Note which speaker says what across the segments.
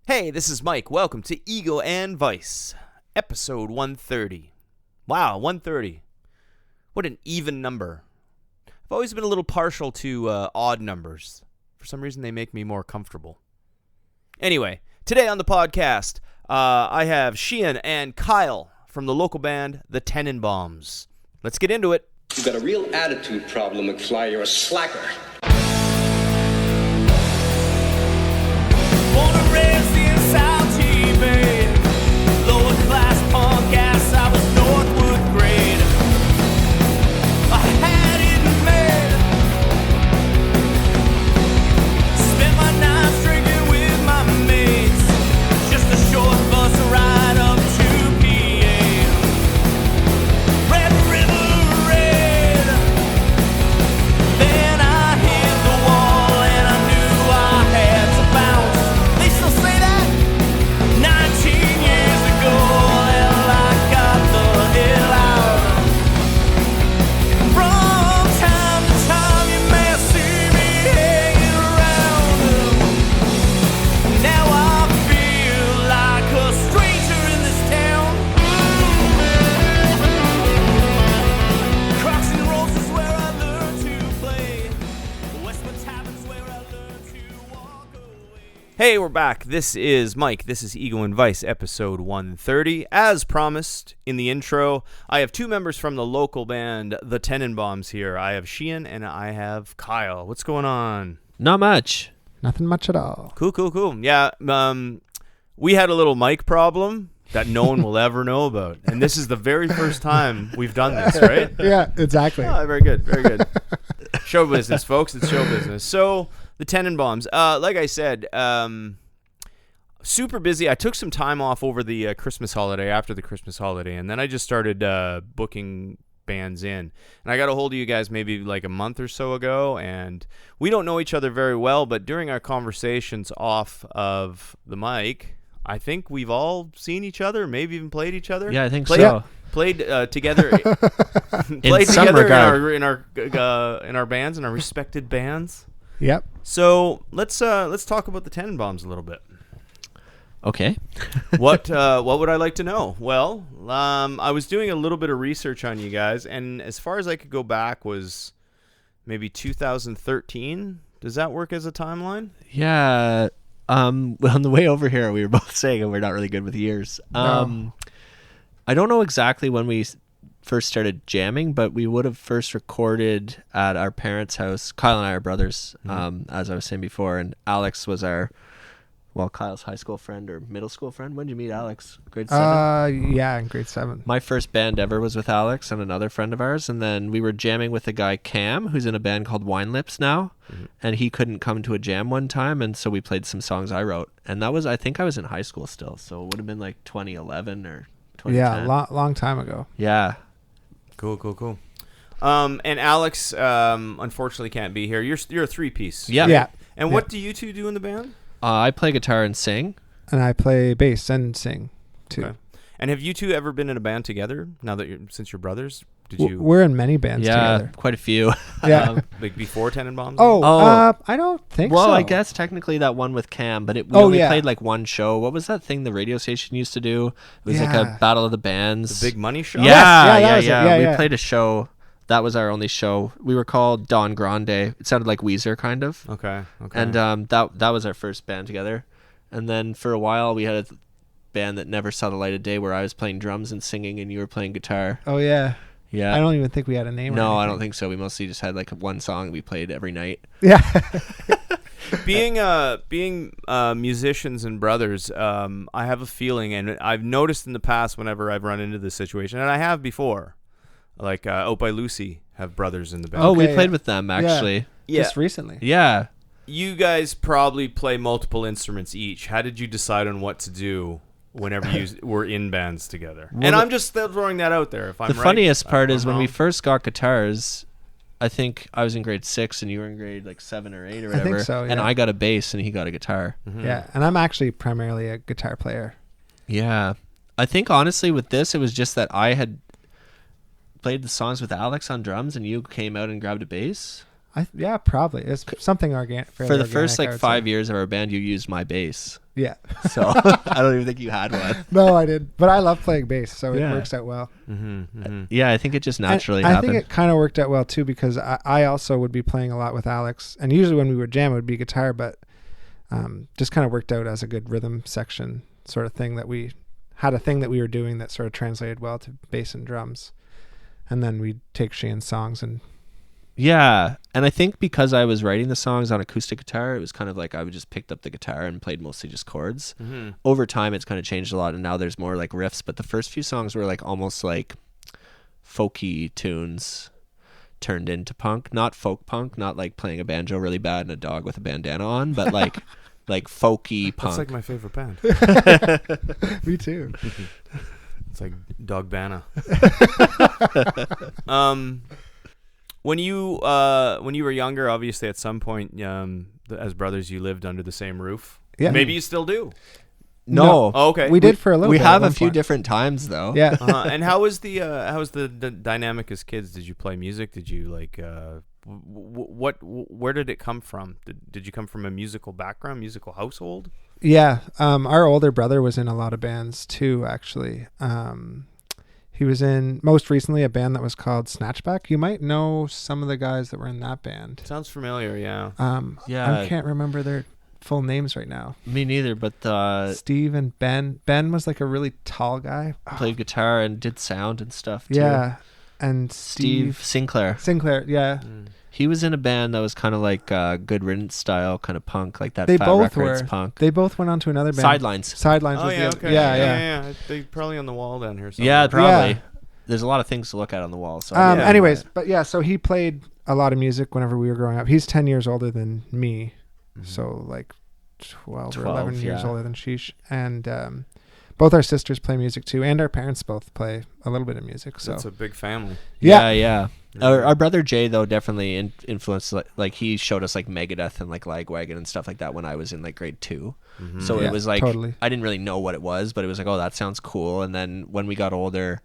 Speaker 1: Hey, this is Mike. Welcome to Ego and Vice, episode 130. Wow, 130. What an even number. I've always been a little partial to odd numbers. For some reason, they make me more comfortable. Anyway, today on the podcast, I have Sheehan and Kyle from the local band, the Tenenbaums. Let's get into it.
Speaker 2: You've got a real attitude problem, McFly. You're a slacker.
Speaker 3: Born and raised in South Bay, lower class punk ass, I was Northwood grade. I had it made. Spent my nights drinking with my mates. Just a short bus ride up to PA. Red River Red. Then I hit the wall and I knew I had to bounce. They still say that 19 years ago, hell, I got the hell out. From time to time, you may see me hanging around. Now I feel like a stranger in this town. Crocs and rolls is where I learned to play. Westwood Tavern's where I learned to walk away.
Speaker 1: Hey, we're back. This is Mike. This is Ego and Vice, episode 130. As promised in the intro, I have two members from the local band, the Tenenbaums here. I have Sheehan and I have Kyle. What's going on?
Speaker 4: Not much.
Speaker 5: Nothing much at all.
Speaker 1: Cool. Yeah, we had a little mic problem that no one will ever know about. And this is the very first time we've done this, right?
Speaker 5: Yeah, exactly.
Speaker 1: Oh, very good. Show business, folks. It's show business. So, the Tenenbaums. Like I said, super busy. I took some time off over the Christmas holiday, after the Christmas holiday, and then I just started booking bands in. And I got a hold of you guys maybe like a month or so ago, and we don't know each other very well, but during our conversations off of the mic, I think we've all seen each other, maybe even played each other.
Speaker 4: Yeah, I think
Speaker 1: Played-
Speaker 4: so.
Speaker 1: Played together, played
Speaker 4: some
Speaker 1: together
Speaker 4: regard.
Speaker 1: in our bands, in our respected bands.
Speaker 5: Yep.
Speaker 1: So let's talk about the Tenenbaums a little bit.
Speaker 4: Okay.
Speaker 1: What would I like to know? Well, I was doing a little bit of research on you guys, and as far as I could go back was maybe 2013. Does that work as a timeline?
Speaker 4: Yeah. On the way over here, we were both saying we're not really good with years.
Speaker 5: No.
Speaker 4: I don't know exactly when we first started jamming, but we would have first recorded at our parents' house. Kyle and I are brothers, as I was saying before, and Alex was Kyle's high school friend or middle school friend. When did you meet Alex? Grade 7?
Speaker 5: Yeah, in grade 7.
Speaker 4: My first band ever was with Alex and another friend of ours, and then we were jamming with a guy, Cam, who's in a band called Wine Lips now, and he couldn't come to a jam one time, and so we played some songs I wrote, and that was, I think I was in high school still, so it would have been like 2011 or 2010.
Speaker 5: Yeah, long time ago.
Speaker 4: Yeah.
Speaker 1: Cool. And Alex, unfortunately can't be here. You're a three-piece.
Speaker 4: Yeah.
Speaker 5: Yeah.
Speaker 1: And what do you two do in the band?
Speaker 4: I play guitar and sing.
Speaker 5: And I play bass and sing too.
Speaker 1: Okay. And have you two ever been in a band together? Since you're brothers, did you?
Speaker 5: We're in many bands
Speaker 4: Yeah,
Speaker 5: together.
Speaker 4: quite a few.
Speaker 5: Yeah.
Speaker 1: Like before Tenenbaums?
Speaker 5: I don't think
Speaker 4: Well,
Speaker 5: so.
Speaker 4: I guess technically that one with Cam, but we
Speaker 5: Oh,
Speaker 4: only
Speaker 5: yeah.
Speaker 4: played like one show. What was that thing the radio station used to do? It was like
Speaker 5: Yeah.
Speaker 4: a battle of the bands.
Speaker 1: The Big Money Show.
Speaker 4: Yeah,
Speaker 5: that was it. Yeah,
Speaker 4: We
Speaker 5: yeah.
Speaker 4: played a show. That was our only show. We were called Don Grande. It sounded like Weezer, kind of.
Speaker 1: Okay.
Speaker 4: And that was our first band together. And then for a while we had a band that never saw the light of day, where I was playing drums and singing, and you were playing guitar.
Speaker 5: Oh yeah.
Speaker 4: Yeah.
Speaker 5: I don't even think we had a name.
Speaker 4: No,
Speaker 5: or
Speaker 4: I
Speaker 5: anything.
Speaker 4: don't think so. We mostly just had like one song we played every night.
Speaker 5: Yeah.
Speaker 1: being musicians and brothers, I have a feeling, and I've noticed in the past whenever I've run into this situation, and I have before, like Out by Lucy have brothers in the band.
Speaker 4: Oh, we
Speaker 5: Okay,
Speaker 4: played
Speaker 5: yeah.
Speaker 4: with them actually.
Speaker 1: Yeah.
Speaker 5: Just recently.
Speaker 4: Yeah.
Speaker 1: You guys probably play multiple instruments each. How did you decide on what to do whenever you were in bands together? And I'm just throwing that out there. If I'm
Speaker 4: The
Speaker 1: right,
Speaker 4: funniest part
Speaker 1: I'm
Speaker 4: is when we
Speaker 1: wrong.
Speaker 4: first got guitars, I think I was in grade 6 and you were in grade like 7 or 8 or
Speaker 5: I think
Speaker 4: whatever.
Speaker 5: so,
Speaker 4: And
Speaker 5: yeah.
Speaker 4: I got a bass and he got a guitar.
Speaker 5: Yeah, and I'm actually primarily a guitar player.
Speaker 4: Yeah. I think honestly with this, it was just that I had played the songs with Alex on drums and you came out and grabbed a bass.
Speaker 5: Yeah, probably. It's something organic.
Speaker 4: For the first like 5 years of our band, you used my bass.
Speaker 5: Yeah.
Speaker 4: So I don't even think you had one.
Speaker 5: No, I did. But I love playing bass, so
Speaker 4: Yeah.
Speaker 5: it works out well.
Speaker 4: Yeah, I think it just naturally
Speaker 5: And
Speaker 4: happened.
Speaker 5: I think it kind of worked out well too, because I also would be playing a lot with Alex, and usually when we would jam, it would be guitar, but just kind of worked out as a good rhythm section sort of thing, that we had a thing that we were doing that sort of translated well to bass and drums, and then we'd take Shane's songs and.
Speaker 4: Yeah, and I think because I was writing the songs on acoustic guitar, it was kind of like I would just picked up the guitar and played mostly just chords. Over time, it's kind of changed a lot, and now there's more like riffs. But the first few songs were like almost like folky tunes turned into punk, not folk punk, not like playing a banjo really bad and a dog with a bandana on, but like folky punk.
Speaker 1: That's like my favorite band.
Speaker 5: Me too.
Speaker 1: It's like Dog Banna. When you were younger, obviously at some point, as brothers, you lived under the same roof.
Speaker 5: Yeah.
Speaker 1: Maybe you still do.
Speaker 4: No.
Speaker 1: Oh, okay.
Speaker 5: We did for a little
Speaker 4: We
Speaker 5: bit.
Speaker 4: have
Speaker 5: at
Speaker 4: a
Speaker 5: one
Speaker 4: few
Speaker 5: point.
Speaker 4: different times though.
Speaker 5: Yeah.
Speaker 1: And how was the dynamic as kids? Did you play music? Did you like where did it come from? Did you come from a musical background, musical household?
Speaker 5: Yeah. Our older brother was in a lot of bands too, actually. He was in, most recently, a band that was called Snatchback. You might know some of the guys that were in that band.
Speaker 1: Sounds familiar, yeah.
Speaker 4: Yeah.
Speaker 5: I can't remember their full names right now.
Speaker 4: Me neither, but
Speaker 5: Steve and Ben. Ben was like a really tall guy.
Speaker 4: played guitar and did sound and stuff too.
Speaker 5: Yeah. And
Speaker 4: Steve Sinclair.
Speaker 5: Sinclair, yeah.
Speaker 4: He was in a band that was kind of like Good Riddance style, kind of punk, like that
Speaker 5: They
Speaker 4: Fat
Speaker 5: both
Speaker 4: Records
Speaker 5: were.
Speaker 4: punk.
Speaker 5: They both went on to another band.
Speaker 4: Sidelines.
Speaker 5: Sidelines
Speaker 1: Oh
Speaker 5: was
Speaker 1: yeah,
Speaker 5: the
Speaker 1: okay.
Speaker 5: Yeah.
Speaker 1: They're probably on the wall down here somewhere.
Speaker 4: Yeah, probably.
Speaker 5: Yeah.
Speaker 4: There's a lot of things to look at on the wall. So
Speaker 1: yeah.
Speaker 5: Anyways, but yeah, so he played a lot of music whenever we were growing up. He's 10 years older than me. So like 12 or 11 years
Speaker 4: yeah.
Speaker 5: older than Sheesh. And both our sisters play music too, and our parents both play a little bit of music. So
Speaker 1: It's a big family.
Speaker 4: Yeah. Our brother Jay though definitely influenced, like he showed us like Megadeth and like Lagwagon and stuff like that when I was in like grade 2. So
Speaker 5: Yeah,
Speaker 4: it was like
Speaker 5: totally.
Speaker 4: I didn't really know what it was, but it was like, oh, that sounds cool. And then when we got older,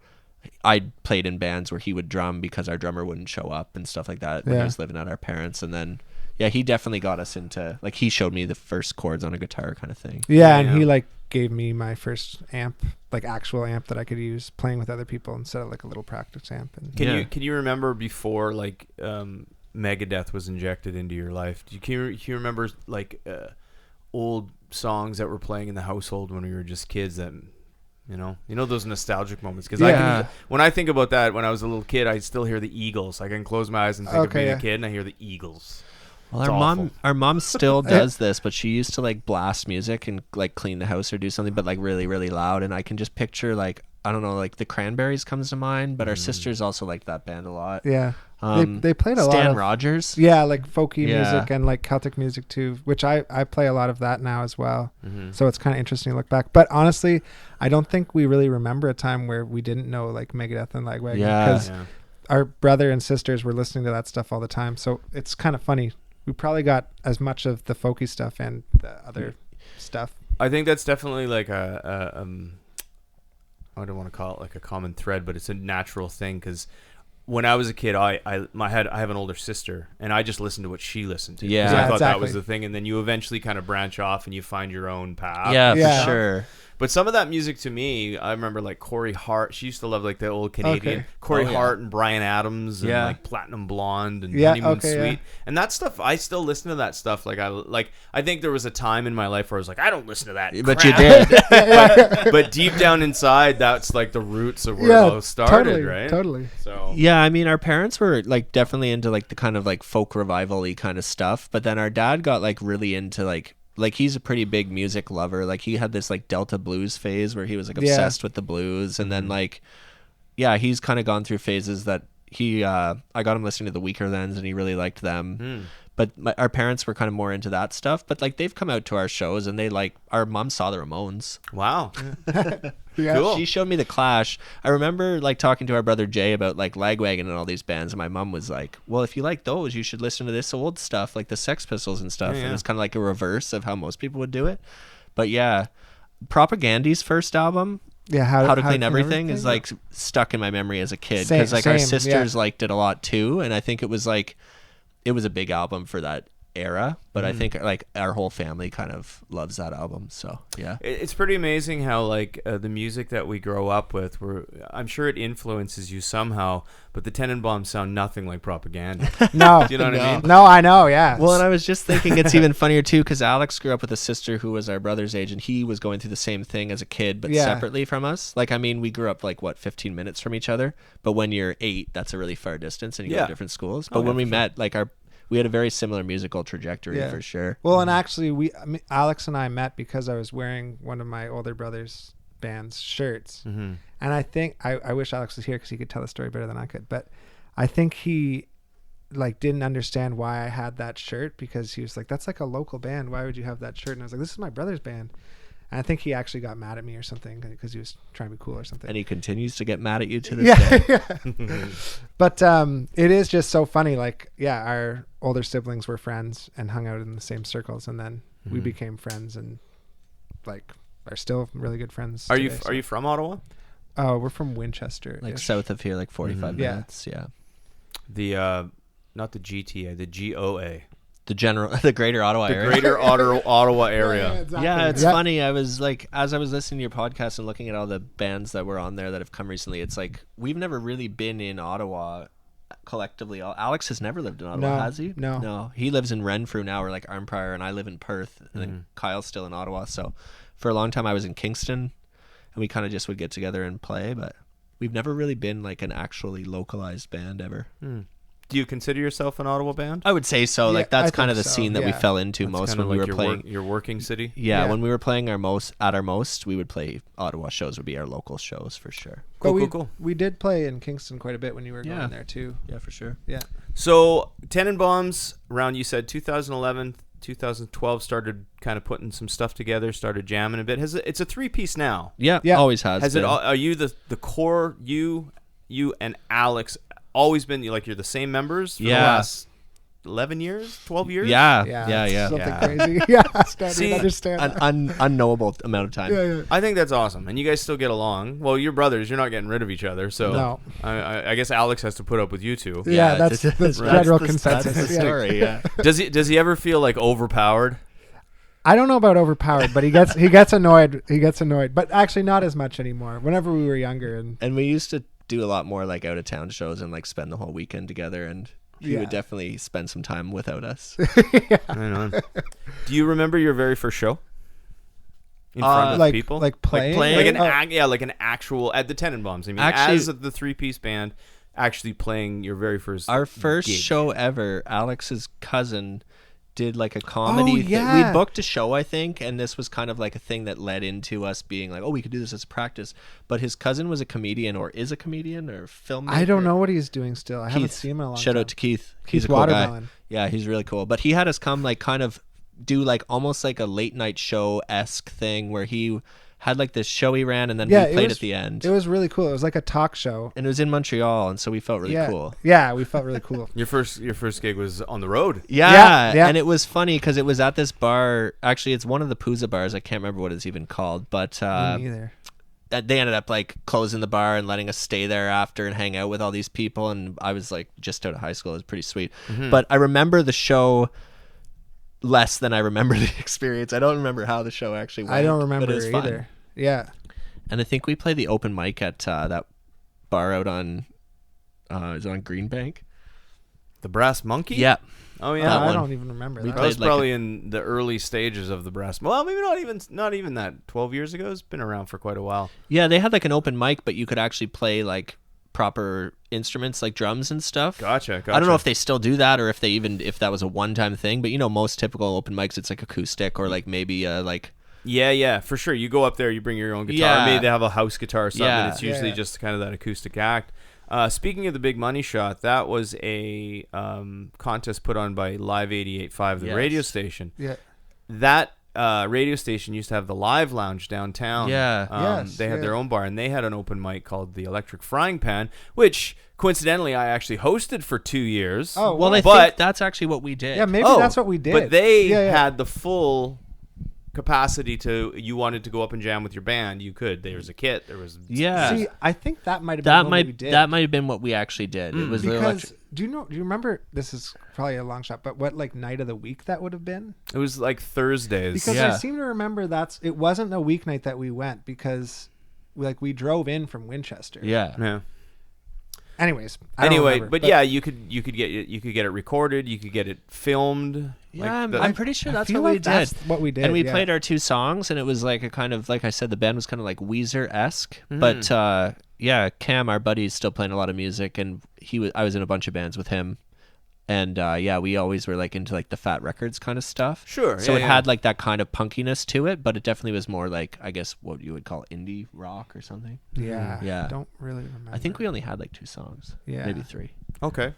Speaker 4: I played in bands where he would drum because our drummer wouldn't show up and stuff like that when he
Speaker 5: Yeah.
Speaker 4: was living at our parents. And then yeah, he definitely got us into, like, he showed me the first chords on a guitar kind of thing.
Speaker 5: Yeah, and
Speaker 1: Yeah.
Speaker 5: he like gave me my first amp, like actual amp that I could use playing with other people instead of like a little practice amp. And
Speaker 1: Can you remember before like Megadeth was injected into your life? Can you remember like old songs that were playing in the household when we were just kids that you know those nostalgic moments? Because
Speaker 4: Yeah.
Speaker 1: when I think about that, when I was a little kid, I still hear the Eagles. I can close my eyes and think of
Speaker 5: Okay,
Speaker 1: being
Speaker 5: yeah.
Speaker 1: a kid, and I hear the Eagles.
Speaker 4: Well,
Speaker 1: It's awful.
Speaker 4: our mom still does this, but she used to like blast music and like clean the house or do something, but like really, really loud. And I can just picture like, I don't know, like the Cranberries comes to mind, but our sisters also liked that band a lot.
Speaker 5: yeah, they played a lot
Speaker 4: Stan
Speaker 5: of
Speaker 4: Rogers.
Speaker 5: yeah, like folky
Speaker 4: Yeah.
Speaker 5: music and like Celtic music too, which I play a lot of that now as well. So it's kind of interesting to look back. But honestly, I don't think we really remember a time where we didn't know like Megadeth and Lagwagon,
Speaker 4: Yeah.
Speaker 5: because
Speaker 1: Yeah.
Speaker 5: our brother and sisters were listening to that stuff all the time. So it's kind of funny. We probably got as much of the folky stuff and the other stuff.
Speaker 1: I think that's definitely like I don't want to call it like a common thread, but it's a natural thing because when I was a kid, I have an older sister, and I just listened to what she listened to. 'cause
Speaker 4: Yeah.
Speaker 1: I
Speaker 5: Yeah,
Speaker 1: thought that was
Speaker 5: exactly.
Speaker 1: the thing, and then you eventually kind of branch off and you find your own path.
Speaker 4: Yeah,
Speaker 5: Yeah.
Speaker 4: for sure.
Speaker 1: But some of that music to me, I remember like Corey Hart. She used to love like the old Canadian
Speaker 5: Okay.
Speaker 1: Corey
Speaker 4: Oh, yeah.
Speaker 1: Hart and Brian Adams and
Speaker 4: Yeah.
Speaker 1: like Platinum Blonde and
Speaker 5: Yeah,
Speaker 1: Honeymoon
Speaker 5: okay, yeah.
Speaker 1: Suite and that stuff. I still listen to that stuff. I think there was a time in my life where I was like, I don't listen to that.
Speaker 4: But
Speaker 1: crap.
Speaker 4: you did.
Speaker 1: But deep down inside, that's like the roots of where it
Speaker 5: Yeah,
Speaker 1: all started,
Speaker 5: totally,
Speaker 1: right?
Speaker 5: totally.
Speaker 1: So
Speaker 4: Yeah, I mean, our parents were like definitely into like the kind of like folk revival-y kind of stuff, but then our dad got like really into like he's a pretty big music lover. Like he had this like Delta blues phase where he was like
Speaker 5: Yeah.
Speaker 4: obsessed with the blues, and then like yeah, he's kind of gone through phases that he I got him listening to the Weaker Thans and he really liked them. But our parents were kind of more into that stuff, but like they've come out to our shows and they like, our mom saw the Ramones.
Speaker 1: wow,
Speaker 5: Yeah.
Speaker 1: cool.
Speaker 4: She showed me the Clash. I remember like talking to our brother Jay about like Lagwagon and all these bands, and my mom was like, well, if you like those, you should listen to this old stuff like the Sex Pistols and stuff.
Speaker 1: Yeah, yeah.
Speaker 4: And it's kind of like a reverse of how most people would do it. But yeah, Propagandy's first album,
Speaker 5: Yeah,
Speaker 4: How to Clean Everything, is like stuck in my memory as a kid, because like our
Speaker 5: Same,
Speaker 4: sisters
Speaker 5: yeah.
Speaker 4: liked it a lot too, and I think it was like it was a big album for that era, but I think like our whole family kind of loves that album. So yeah,
Speaker 1: It's pretty amazing how like the music that we grow up with, I'm sure it influences you somehow, but the Tenenbaums sound nothing like Propaganda.
Speaker 5: No.
Speaker 1: Do you know what I mean?
Speaker 5: No, I know. Yeah.
Speaker 4: well, and I was just thinking it's even funnier too because Alex grew up with a sister who was our brother's age, and he was going through the same thing as a kid, but
Speaker 5: Yeah.
Speaker 4: separately from us. Like, I mean, we grew up like 15 minutes from each other, but when you're 8, that's a really far distance, and you go
Speaker 1: Yeah.
Speaker 4: to different schools. But when we met, like we had a very similar musical trajectory
Speaker 5: Yeah.
Speaker 4: for sure.
Speaker 5: Well, and actually, Alex and I met because I was wearing one of my older brother's band's shirts, and I think I wish Alex was here because he could tell the story better than I could. But I think he like didn't understand why I had that shirt because he was like, "That's like a local band. Why would you have that shirt?" And I was like, "This is my brother's band." And I think he actually got mad at me or something because he was trying to be cool or something.
Speaker 4: And he continues to get mad at you to this day.
Speaker 5: Yeah. But it is just so funny. Like, yeah, our older siblings were friends and hung out in the same circles, and then we became friends and like are still really good friends.
Speaker 1: Are
Speaker 5: today,
Speaker 1: you from Ottawa?
Speaker 5: Oh, we're from Winchester.
Speaker 4: Like south of here, like 45
Speaker 5: Yeah.
Speaker 4: minutes. Yeah.
Speaker 1: The not the GTA, the GOA,
Speaker 4: The Greater Ottawa
Speaker 1: the
Speaker 4: area.
Speaker 1: Greater Ottawa area.
Speaker 5: exactly.
Speaker 4: Yeah, it's
Speaker 5: Yep.
Speaker 4: funny. I was like, as I was listening to your podcast and looking at all the bands that were on there that have come recently, it's like we've never really been in Ottawa collectively. Alex has never lived in Ottawa,
Speaker 5: No,
Speaker 4: has he?
Speaker 5: no.
Speaker 4: No. He lives in Renfrew now, or like Arnprior, and I live in Perth, and then Kyle's still in Ottawa. So for a long time, I was in Kingston, and we kind of just would get together and play, but we've never really been like an actually localized band ever.
Speaker 1: Do you consider yourself an Ottawa band?
Speaker 4: I would say so.
Speaker 5: Yeah,
Speaker 4: like that's
Speaker 5: I
Speaker 4: kind of the
Speaker 5: think so,
Speaker 4: scene that we
Speaker 5: yeah.
Speaker 4: fell into
Speaker 1: That's
Speaker 4: most
Speaker 1: kinda
Speaker 4: when we
Speaker 1: like
Speaker 4: were playing.
Speaker 1: your working city.
Speaker 4: Yeah,
Speaker 5: Yeah.
Speaker 4: when we were playing at our most, we would play Ottawa shows. Would be our local shows for sure.
Speaker 5: But
Speaker 1: Cool.
Speaker 5: we did play in Kingston quite a bit when you were
Speaker 4: Yeah.
Speaker 5: going there too.
Speaker 4: Yeah, for sure.
Speaker 5: Yeah.
Speaker 1: So Tenenbaums, around you said 2011, 2012 started kind of putting some stuff together, started jamming a bit. It's a 3-piece now.
Speaker 4: Yeah,
Speaker 5: Yeah.
Speaker 4: always has.
Speaker 1: Has
Speaker 4: been.
Speaker 1: it? Are you the core? You and Alex always been like you're the same members for the
Speaker 4: Yeah.
Speaker 1: last 11 years, 12 years?
Speaker 4: Yeah,
Speaker 5: Yeah.
Speaker 4: yeah.
Speaker 5: Something crazy. Yeah. I don't
Speaker 1: See,
Speaker 5: even understand.
Speaker 4: An
Speaker 5: that.
Speaker 4: unknowable amount of time.
Speaker 5: Yeah.
Speaker 1: I think that's awesome, and you guys still get along. Well, you're brothers. You're not getting rid of each other, so
Speaker 5: No.
Speaker 1: I guess Alex has to put up with you two.
Speaker 5: Yeah, that's general consensus.
Speaker 4: That's the
Speaker 5: Yeah.
Speaker 4: story. Yeah.
Speaker 1: Does he ever feel like overpowered?
Speaker 5: I don't know about overpowered, but he gets annoyed. He gets annoyed, but actually not as much anymore. Whenever we were younger, and
Speaker 4: And we used to do a lot more like out of town shows and like spend the whole weekend together, and he
Speaker 5: Yeah.
Speaker 4: would definitely spend some time without us.
Speaker 1: I know. Do you remember your very first show in front of
Speaker 5: like
Speaker 1: people?
Speaker 5: like playing,
Speaker 4: playing?
Speaker 1: like an
Speaker 5: Oh,
Speaker 1: like an actual at the Tenenbaums. I mean,
Speaker 4: Actually-
Speaker 1: as the 3-piece band, actually playing your very first.
Speaker 4: Our first
Speaker 1: gig.
Speaker 4: show ever, Alex's cousin did like a comedy
Speaker 5: Oh,
Speaker 4: thing.
Speaker 5: yeah.
Speaker 4: We booked a show, I think, and this was kind of like a thing that led into us being like, oh, we could do this as a practice. But his cousin was a comedian, or is a comedian, or filmmaker.
Speaker 5: I don't know what he's doing still. I haven't
Speaker 4: Keith.
Speaker 5: seen him in a long
Speaker 4: Shout
Speaker 5: time.
Speaker 4: out to Keith.
Speaker 5: Keith
Speaker 4: He's a cool guy.
Speaker 5: Watermelon.
Speaker 4: Yeah, he's really cool. But he had us come like kind of do like almost like a late night show-esque thing where he had like this show he ran, and then
Speaker 5: Yeah,
Speaker 4: we
Speaker 5: it
Speaker 4: played
Speaker 5: was-
Speaker 4: at the end.
Speaker 5: It was really cool. It was like a talk show.
Speaker 4: And it was in Montreal, and so we felt really
Speaker 5: yeah.
Speaker 4: cool.
Speaker 5: Yeah, we felt really cool.
Speaker 1: Your first gig was on the road.
Speaker 4: Yeah,
Speaker 5: Yeah.
Speaker 4: And it was funny because it was at this bar. Actually, it's one of the Pooza bars. I can't remember what it's even called, but
Speaker 5: Me neither.
Speaker 4: they ended up like closing the bar and letting us stay there after and hang out with all these people. And I was like just out of high school. It was pretty sweet. But I remember the show less than I remember the experience. I don't remember how the show actually went.
Speaker 5: I don't
Speaker 4: but
Speaker 5: remember
Speaker 4: it was fun.
Speaker 5: either. Yeah.
Speaker 4: And I think we played the open mic at that bar out on is it on Greenbank?
Speaker 1: The Brass Monkey.
Speaker 4: Yeah.
Speaker 1: Oh yeah.
Speaker 4: That
Speaker 5: I
Speaker 4: one.
Speaker 5: don't even remember
Speaker 4: We
Speaker 5: that.
Speaker 1: That was
Speaker 4: played like
Speaker 1: probably in the early stages of the Brass. Well, maybe not even that. 12 years ago. It's been around for quite a while.
Speaker 4: Yeah, they had like an open mic, but you could actually play like proper instruments like drums and stuff.
Speaker 1: Gotcha.
Speaker 4: I don't know if they still do that or if that was a one-time thing, but you know, most typical open mics, it's like acoustic or like maybe like
Speaker 1: Yeah, for sure. You go up there, you bring your own guitar.
Speaker 4: Yeah.
Speaker 1: Maybe they have a house guitar or something.
Speaker 4: Yeah.
Speaker 1: It's usually
Speaker 5: Yeah.
Speaker 1: just kind of that acoustic act. Speaking of the Big Money Shot, that was a contest put on by Live 88.5, the
Speaker 4: Yes.
Speaker 1: radio station.
Speaker 5: Yeah.
Speaker 1: That radio station used to have the Live Lounge downtown.
Speaker 4: Yeah.
Speaker 5: Yes,
Speaker 1: They had
Speaker 5: yeah.
Speaker 1: their own bar, and they had an open mic called the Electric Frying Pan, which coincidentally I actually hosted for 2 years.
Speaker 5: Oh,
Speaker 4: well, I
Speaker 1: But-
Speaker 4: think that's actually what we did.
Speaker 5: Yeah, maybe
Speaker 1: Oh,
Speaker 5: that's what we did.
Speaker 1: But they
Speaker 5: Yeah.
Speaker 1: had the full capacity to. You wanted to go up and jam with your band, you could. There was a kit. There was
Speaker 4: Yeah.
Speaker 5: See, I think that might have been
Speaker 4: that
Speaker 5: what
Speaker 4: might
Speaker 5: we did.
Speaker 4: that might have been what we actually did. It was the
Speaker 5: because
Speaker 4: electric.
Speaker 5: Do you remember, this is probably a long shot, but what like night of the week that would have been?
Speaker 1: It was like Thursdays.
Speaker 5: Because I seem to remember it wasn't a weeknight that we went, because we drove in from Winchester.
Speaker 1: Yeah.
Speaker 5: Anyways,
Speaker 1: but yeah, you could get it recorded, you could get it filmed.
Speaker 4: Yeah, I'm pretty sure that's what we did.
Speaker 5: That's what we did.
Speaker 4: And we played our 2 songs, and it was like a kind of, like I said, the band was kind of like Weezer-esque. But yeah, Cam, our buddy, is still playing a lot of music, and I was in a bunch of bands with him. And yeah, we always were like into like the Fat Records kind of stuff.
Speaker 1: Sure.
Speaker 4: So it had like that kind of punkiness to it, but it definitely was more like, I guess, what you would call indie rock or something.
Speaker 5: Yeah.
Speaker 4: Yeah.
Speaker 5: I don't really remember.
Speaker 4: I think we only had like 2 songs.
Speaker 5: Yeah.
Speaker 4: Maybe 3.
Speaker 1: Okay.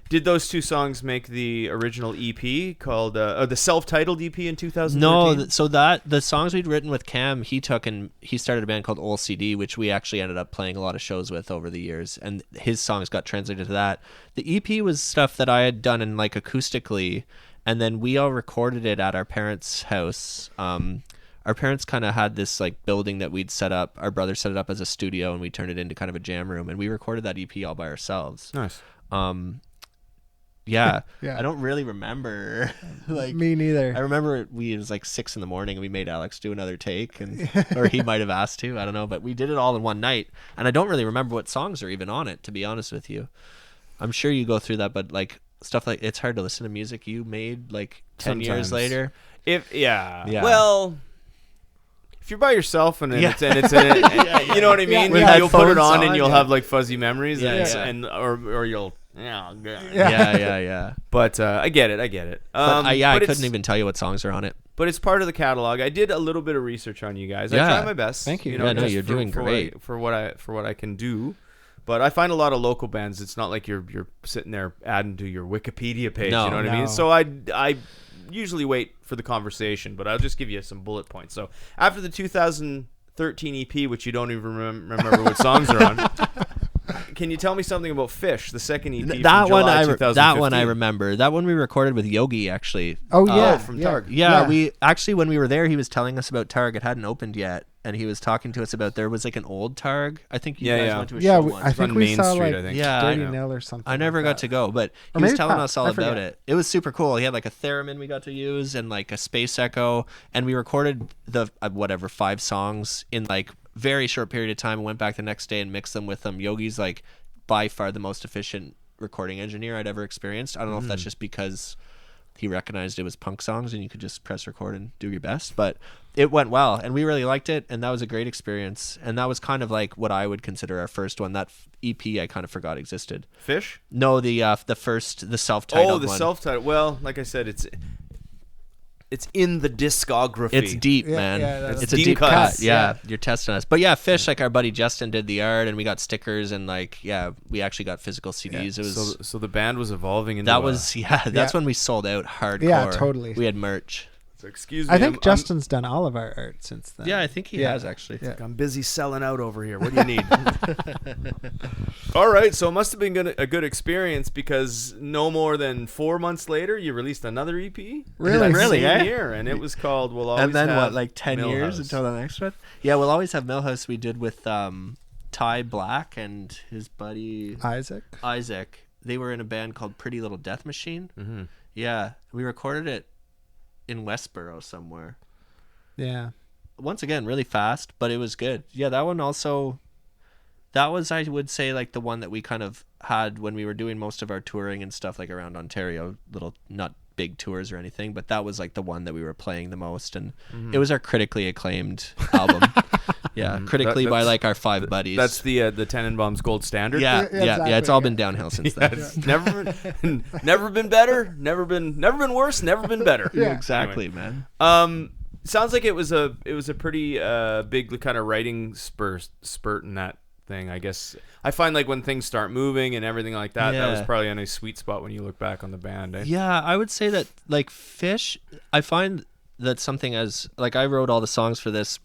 Speaker 1: Did those 2 songs make the original EP called the self-titled EP in 2013?
Speaker 4: No, so the songs we'd written with Cam, he took and he started a band called Old CD, which we actually ended up playing a lot of shows with over the years, and his songs got translated to that. The EP was stuff that I had done in like acoustically, and then we all recorded it at our parents' house. Our parents kind of had this like building that we'd set up. Our brother set it up as a studio, and we turned it into kind of a jam room, and we recorded that EP all by ourselves.
Speaker 1: Nice.
Speaker 4: Yeah.
Speaker 5: Yeah.
Speaker 4: I don't really remember. Like,
Speaker 5: me neither.
Speaker 4: I remember it was like 6 a.m. and we made Alex do another take, or he might have asked to. I don't know, but we did it all in one night, and I don't really remember what songs are even on it, to be honest with you. I'm sure you go through that, but like stuff like, it's hard to listen to music you made like 10 years later.
Speaker 1: Yeah.
Speaker 4: Well,
Speaker 1: if you're by yourself and it's you know what I mean?
Speaker 4: Yeah.
Speaker 1: You'll put it
Speaker 4: Headphones
Speaker 1: on and you'll
Speaker 4: yeah.
Speaker 1: have like fuzzy memories or you'll
Speaker 4: yeah.
Speaker 1: But I get it.
Speaker 4: I couldn't even tell you what songs are on it.
Speaker 1: But it's part of the catalog. I did a little bit of research on you guys.
Speaker 4: Yeah.
Speaker 1: I tried my best.
Speaker 5: Thank you.
Speaker 4: Yeah, no,
Speaker 1: just
Speaker 4: you're doing great.
Speaker 1: for what I can do. But I find a lot of local bands. It's not like you're sitting there adding to your Wikipedia page.
Speaker 4: No,
Speaker 1: you know what I mean?
Speaker 5: no.
Speaker 1: So I usually wait for the conversation, but I'll just give you some bullet points. So after the 2013 EP, which you don't even remember what songs are on, can you tell me something about Fish, the second EP?
Speaker 4: That
Speaker 1: from July
Speaker 4: that one I
Speaker 1: 2015?
Speaker 4: remember. That one we recorded with Yogi, actually.
Speaker 5: Oh yeah,
Speaker 1: from Targ.
Speaker 4: Yeah, we actually, when we were there, he was telling us about Targ. It hadn't opened yet, and he was talking to us about, there was like an old Targ. I think you guys went to a show once.
Speaker 5: I think
Speaker 1: on
Speaker 5: we
Speaker 1: Main
Speaker 5: saw
Speaker 1: Street,
Speaker 5: like
Speaker 1: I think.
Speaker 4: Yeah,
Speaker 5: Dirty
Speaker 4: I know.
Speaker 5: Nil or something.
Speaker 4: I never
Speaker 5: like
Speaker 4: got
Speaker 5: that.
Speaker 4: to go, but
Speaker 5: Or
Speaker 4: he was
Speaker 5: maybe
Speaker 4: telling
Speaker 5: Pop.
Speaker 4: us all
Speaker 5: I
Speaker 4: about
Speaker 5: forget.
Speaker 4: it. It was super cool. He had like a theremin we got to use and like a space echo, and we recorded the 5 songs in like very short period of time and went back the next day and mixed them with them. Yogi's like by far the most efficient recording engineer I'd ever experienced. I don't know if that's just because he recognized it was punk songs and you could just press record and do your best, but it went well and we really liked it, and that was a great experience. And that was kind of like what I would consider our first one. That EP I kind of forgot existed.
Speaker 1: Fish?
Speaker 4: No, the self-titled one.
Speaker 1: Oh, the self-titled. Well, like I said, it's in the discography.
Speaker 4: It's deep,
Speaker 5: Yeah,
Speaker 4: man.
Speaker 5: yeah, that's
Speaker 4: It's a
Speaker 1: deep
Speaker 4: deep cut.
Speaker 1: cuts.
Speaker 4: Yeah, you're testing us. But yeah, Fish, like our buddy Justin did the art, and we got stickers, and like, yeah, we actually got physical CDs. It was
Speaker 1: so the band was evolving into
Speaker 4: that's when we sold out hardcore.
Speaker 5: Yeah, totally.
Speaker 4: We had merch.
Speaker 1: So excuse me.
Speaker 5: I think Justin's done all of our art since then.
Speaker 4: Yeah, I think he has actually.
Speaker 5: Yeah.
Speaker 1: I'm busy selling out over here. What do you need? All right, so it must have been a good experience, because no more than 4 months later, you released another EP.
Speaker 5: Really?
Speaker 1: That
Speaker 4: Really,
Speaker 1: same
Speaker 4: eh?
Speaker 1: year, and it was called "We'll Always
Speaker 4: And then
Speaker 1: Have
Speaker 4: what, like 10 years
Speaker 1: Millhouse.
Speaker 4: until the next one? Yeah, We'll Always Have Millhouse. We did with Ty Black and his buddy
Speaker 5: Isaac.
Speaker 4: They were in a band called Pretty Little Death Machine.
Speaker 1: Mm-hmm.
Speaker 4: Yeah, we recorded it in Westboro somewhere.
Speaker 5: Yeah.
Speaker 4: Once again, really fast, but it was good. Yeah, that one also, that was, I would say, like the one that we kind of had when we were doing most of our touring and stuff, like around Ontario, little, not big tours or anything, but that was like the one that we were playing the most, and it was our critically acclaimed album. Yeah, critically by like our 5 buddies.
Speaker 1: That's the Tenenbaums gold standard.
Speaker 4: yeah,
Speaker 5: exactly,
Speaker 4: it's all
Speaker 5: yeah.
Speaker 4: been downhill since then.
Speaker 1: It's never been better, never been worse, never been better.
Speaker 5: Yeah.
Speaker 4: Exactly, man.
Speaker 1: Sounds like it was a pretty big kind of writing spurt in that thing. I guess I find like when things start moving and everything like that, that was
Speaker 4: Yeah.
Speaker 1: probably a nice sweet spot when you look back on the band. Eh?
Speaker 4: Yeah, I would say that like Fish, I find that something as like I wrote all the songs for this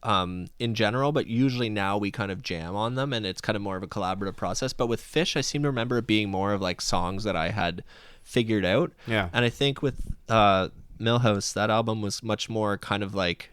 Speaker 4: in general, but usually now we kind of jam on them and it's kind of more of a collaborative process. But with Fish, I seem to remember it being more of like songs that I had figured out.
Speaker 1: Yeah.
Speaker 4: And I think with Millhouse, that album was much more kind of like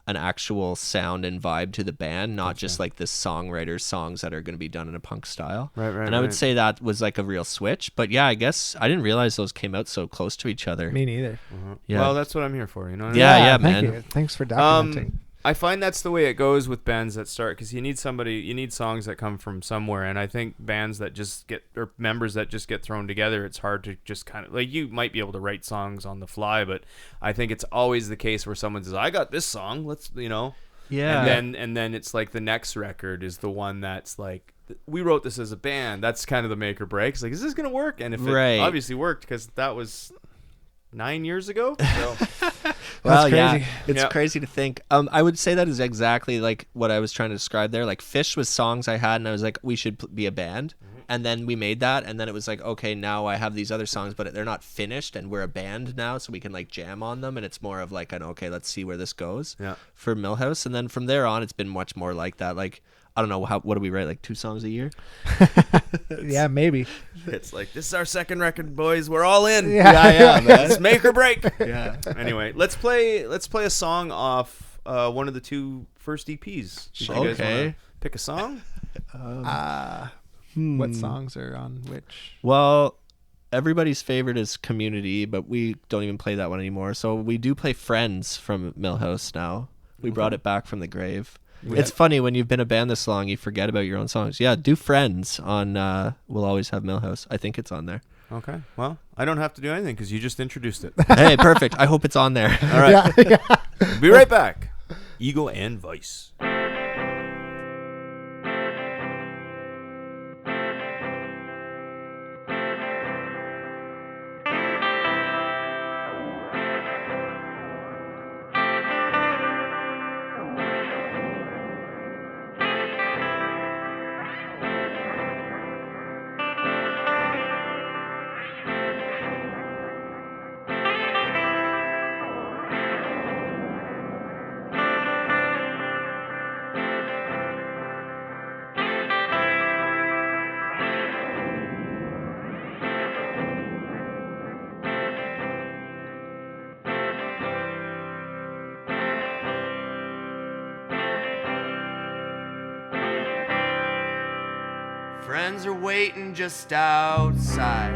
Speaker 4: an actual sound and vibe to the band, not just like the songwriters' songs that are going to be done in a punk style.
Speaker 1: Right.
Speaker 4: And I would say that was like a real switch. But yeah, I guess I didn't realize those came out so close to each other.
Speaker 5: Me neither.
Speaker 4: Yeah.
Speaker 1: Well, that's what I'm here for. You know. What
Speaker 4: Yeah,
Speaker 5: Thank
Speaker 4: man.
Speaker 5: you. Thanks for documenting.
Speaker 1: I find that's the way it goes with bands that start, because you need songs that come from somewhere, and I think bands that just get, or members that just get thrown together, it's hard to just kind of, like, you might be able to write songs on the fly, but I think it's always the case where someone says, I got this song, let's, you know.
Speaker 4: Yeah.
Speaker 1: And then it's like the next record is the one that's like, we wrote this as a band. That's kind of the make or break. It's like, is this going to work? And if it obviously worked, because that was 9 years ago. So.
Speaker 4: Well,
Speaker 5: crazy.
Speaker 4: yeah, it's crazy to think. I would say that is exactly like what I was trying to describe there. Like Fish was songs I had, and I was like, we should be a band. And then we made that, and then it was like, okay, now I have these other songs, but they're not finished, and we're a band now, so we can like jam on them, and it's more of like okay, let's see where this goes.
Speaker 1: Yeah.
Speaker 4: For Millhouse, and then from there on, it's been much more like that. Like, I don't know, what do we write, like 2 songs a year?
Speaker 5: Yeah, maybe.
Speaker 1: It's like, this is our second record, boys. We're all in.
Speaker 5: Yeah.
Speaker 1: Man. It's make or break.
Speaker 4: Yeah.
Speaker 1: Anyway, let's play a song off one of the 2 first EPs. Did you guys wanna pick a song?
Speaker 5: What songs are on which?
Speaker 4: Well, everybody's favorite is Community, but we don't even play that one anymore. So we do play Friends from Millhouse now. We brought it back from the grave. It's funny when you've been a band this long, you forget about your own songs. Yeah, do Friends on We'll Always Have Millhouse. I think it's on there.
Speaker 1: Okay. Well, I don't have to do anything because you just introduced it.
Speaker 4: Hey, perfect. I hope it's on there.
Speaker 1: All right.
Speaker 5: Yeah.
Speaker 1: Be right back. Ego and Vice.
Speaker 3: Friends are waiting just outside.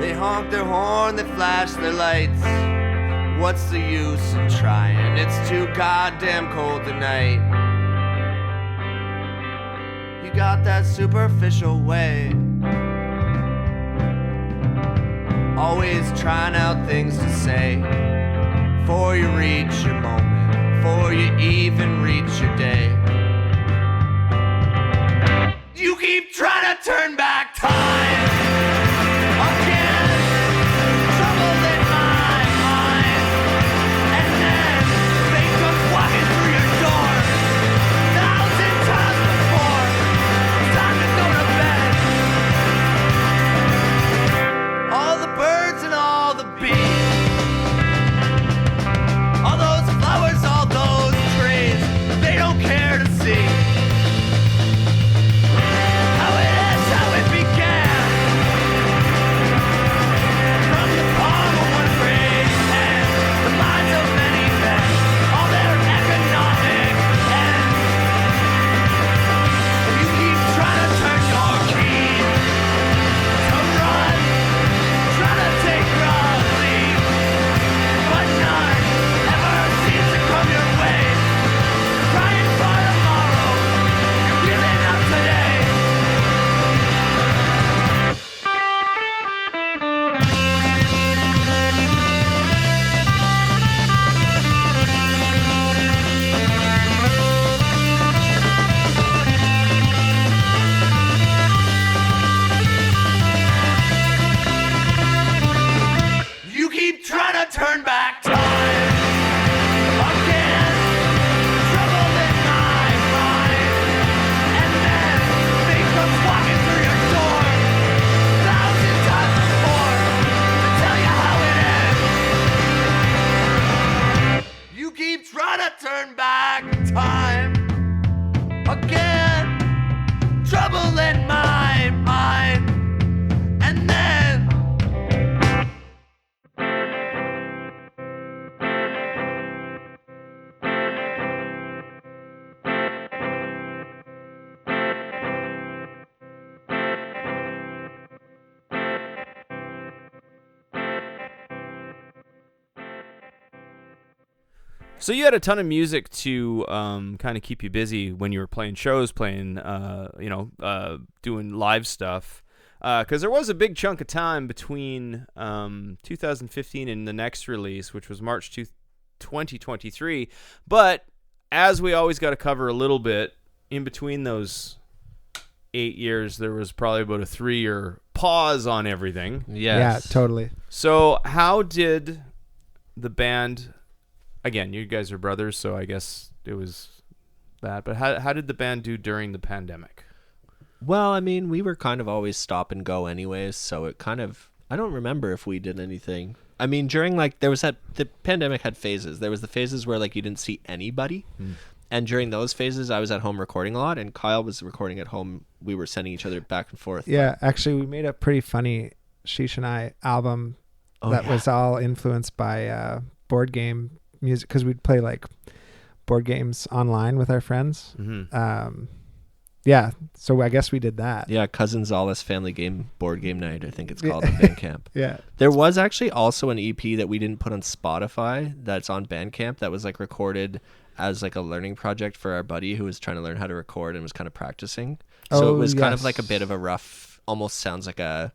Speaker 3: They honk their horn, they flash their lights. What's the use in trying? It's too goddamn cold tonight. You got that superficial way, always trying out things to say before you reach your moment, before you even reach your day. You keep trying to turn back time again, trouble in my mind, and then fate comes walking through your door 1,000 times before it's time to go to bed. All the birds and all the bees, all those flowers, all those trees, they don't care to see turn back time again, trouble in my mind, and then fate comes walking through your door 1,000 times before to tell you how it ends. You keep trying to turn back time again, trouble in my mind, and then
Speaker 1: So you had a ton of music to kind of keep you busy when you were playing shows, doing live stuff. Because there was a big chunk of time between 2015 and the next release, which was March 2023. But as we always got to cover a little bit, in between those 8 years, there was probably about a 3-year pause on everything.
Speaker 4: Yes.
Speaker 5: Yeah, totally.
Speaker 1: So how did the band... Again, you guys are brothers, so I guess it was that. But how did the band do during the pandemic?
Speaker 4: Well, I mean, we were kind of always stop and go anyways, so it kind of... I don't remember if we did anything. I mean, during, like, there was the pandemic had phases. There was the phases where, like, you didn't see anybody. And during those phases, I was at home recording a lot, and Kyle was recording at home. We were sending each other back and forth.
Speaker 5: Yeah, actually, we made a pretty funny Sheesh and I album was all influenced by board game music, because we'd play like board games online with our friends. So I guess we did that.
Speaker 4: Yeah, Cousin Zala's family game board game night, I think it's called, on Bandcamp.
Speaker 5: Yeah.
Speaker 4: There was actually also an EP that we didn't put on Spotify that's on Bandcamp that was like recorded as like a learning project for our buddy who was trying to learn how to record and was kind of practicing. So it was kind of like a bit of a rough, almost sounds like a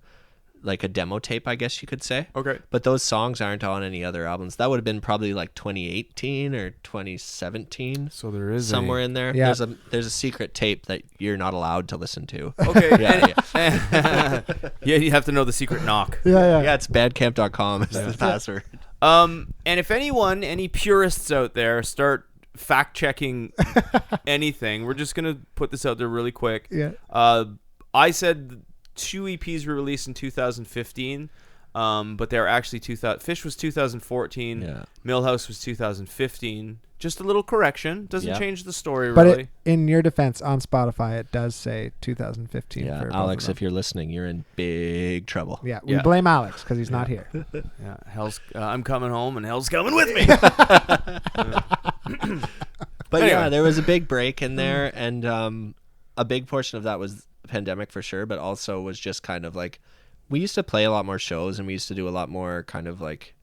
Speaker 4: demo tape, I guess you could say.
Speaker 1: Okay.
Speaker 4: But those songs aren't on any other albums. That would have been probably like 2018 or 2017.
Speaker 1: So there is
Speaker 4: somewhere in there.
Speaker 5: Yeah.
Speaker 4: There's a secret tape that you're not allowed to listen to.
Speaker 1: Okay.
Speaker 4: Yeah.
Speaker 1: Yeah, you have to know the secret knock.
Speaker 4: Yeah, it's badcamp.com is the password.
Speaker 1: And if any purists out there start fact checking anything, we're just gonna put this out there really quick.
Speaker 5: Yeah.
Speaker 1: I said 2 EPs were released in 2015, but they're actually Fish was 2014.
Speaker 4: Yeah.
Speaker 1: Millhouse was 2015. Just a little correction. Doesn't change the story
Speaker 5: But
Speaker 1: really.
Speaker 5: in your defense, on Spotify, it does say 2015.
Speaker 4: Yeah,
Speaker 5: for both
Speaker 4: Alex,
Speaker 5: of them.
Speaker 4: if you're listening, you're in big trouble.
Speaker 5: Yeah, we blame Alex because he's not here.
Speaker 1: Yeah, I'm coming home and hell's coming with me.
Speaker 4: But
Speaker 1: Anyway.
Speaker 4: yeah, there was a big break in there, and a big portion of that was the pandemic for sure, but also was just kind of like, we used to play a lot more shows and we used to do a lot more kind of like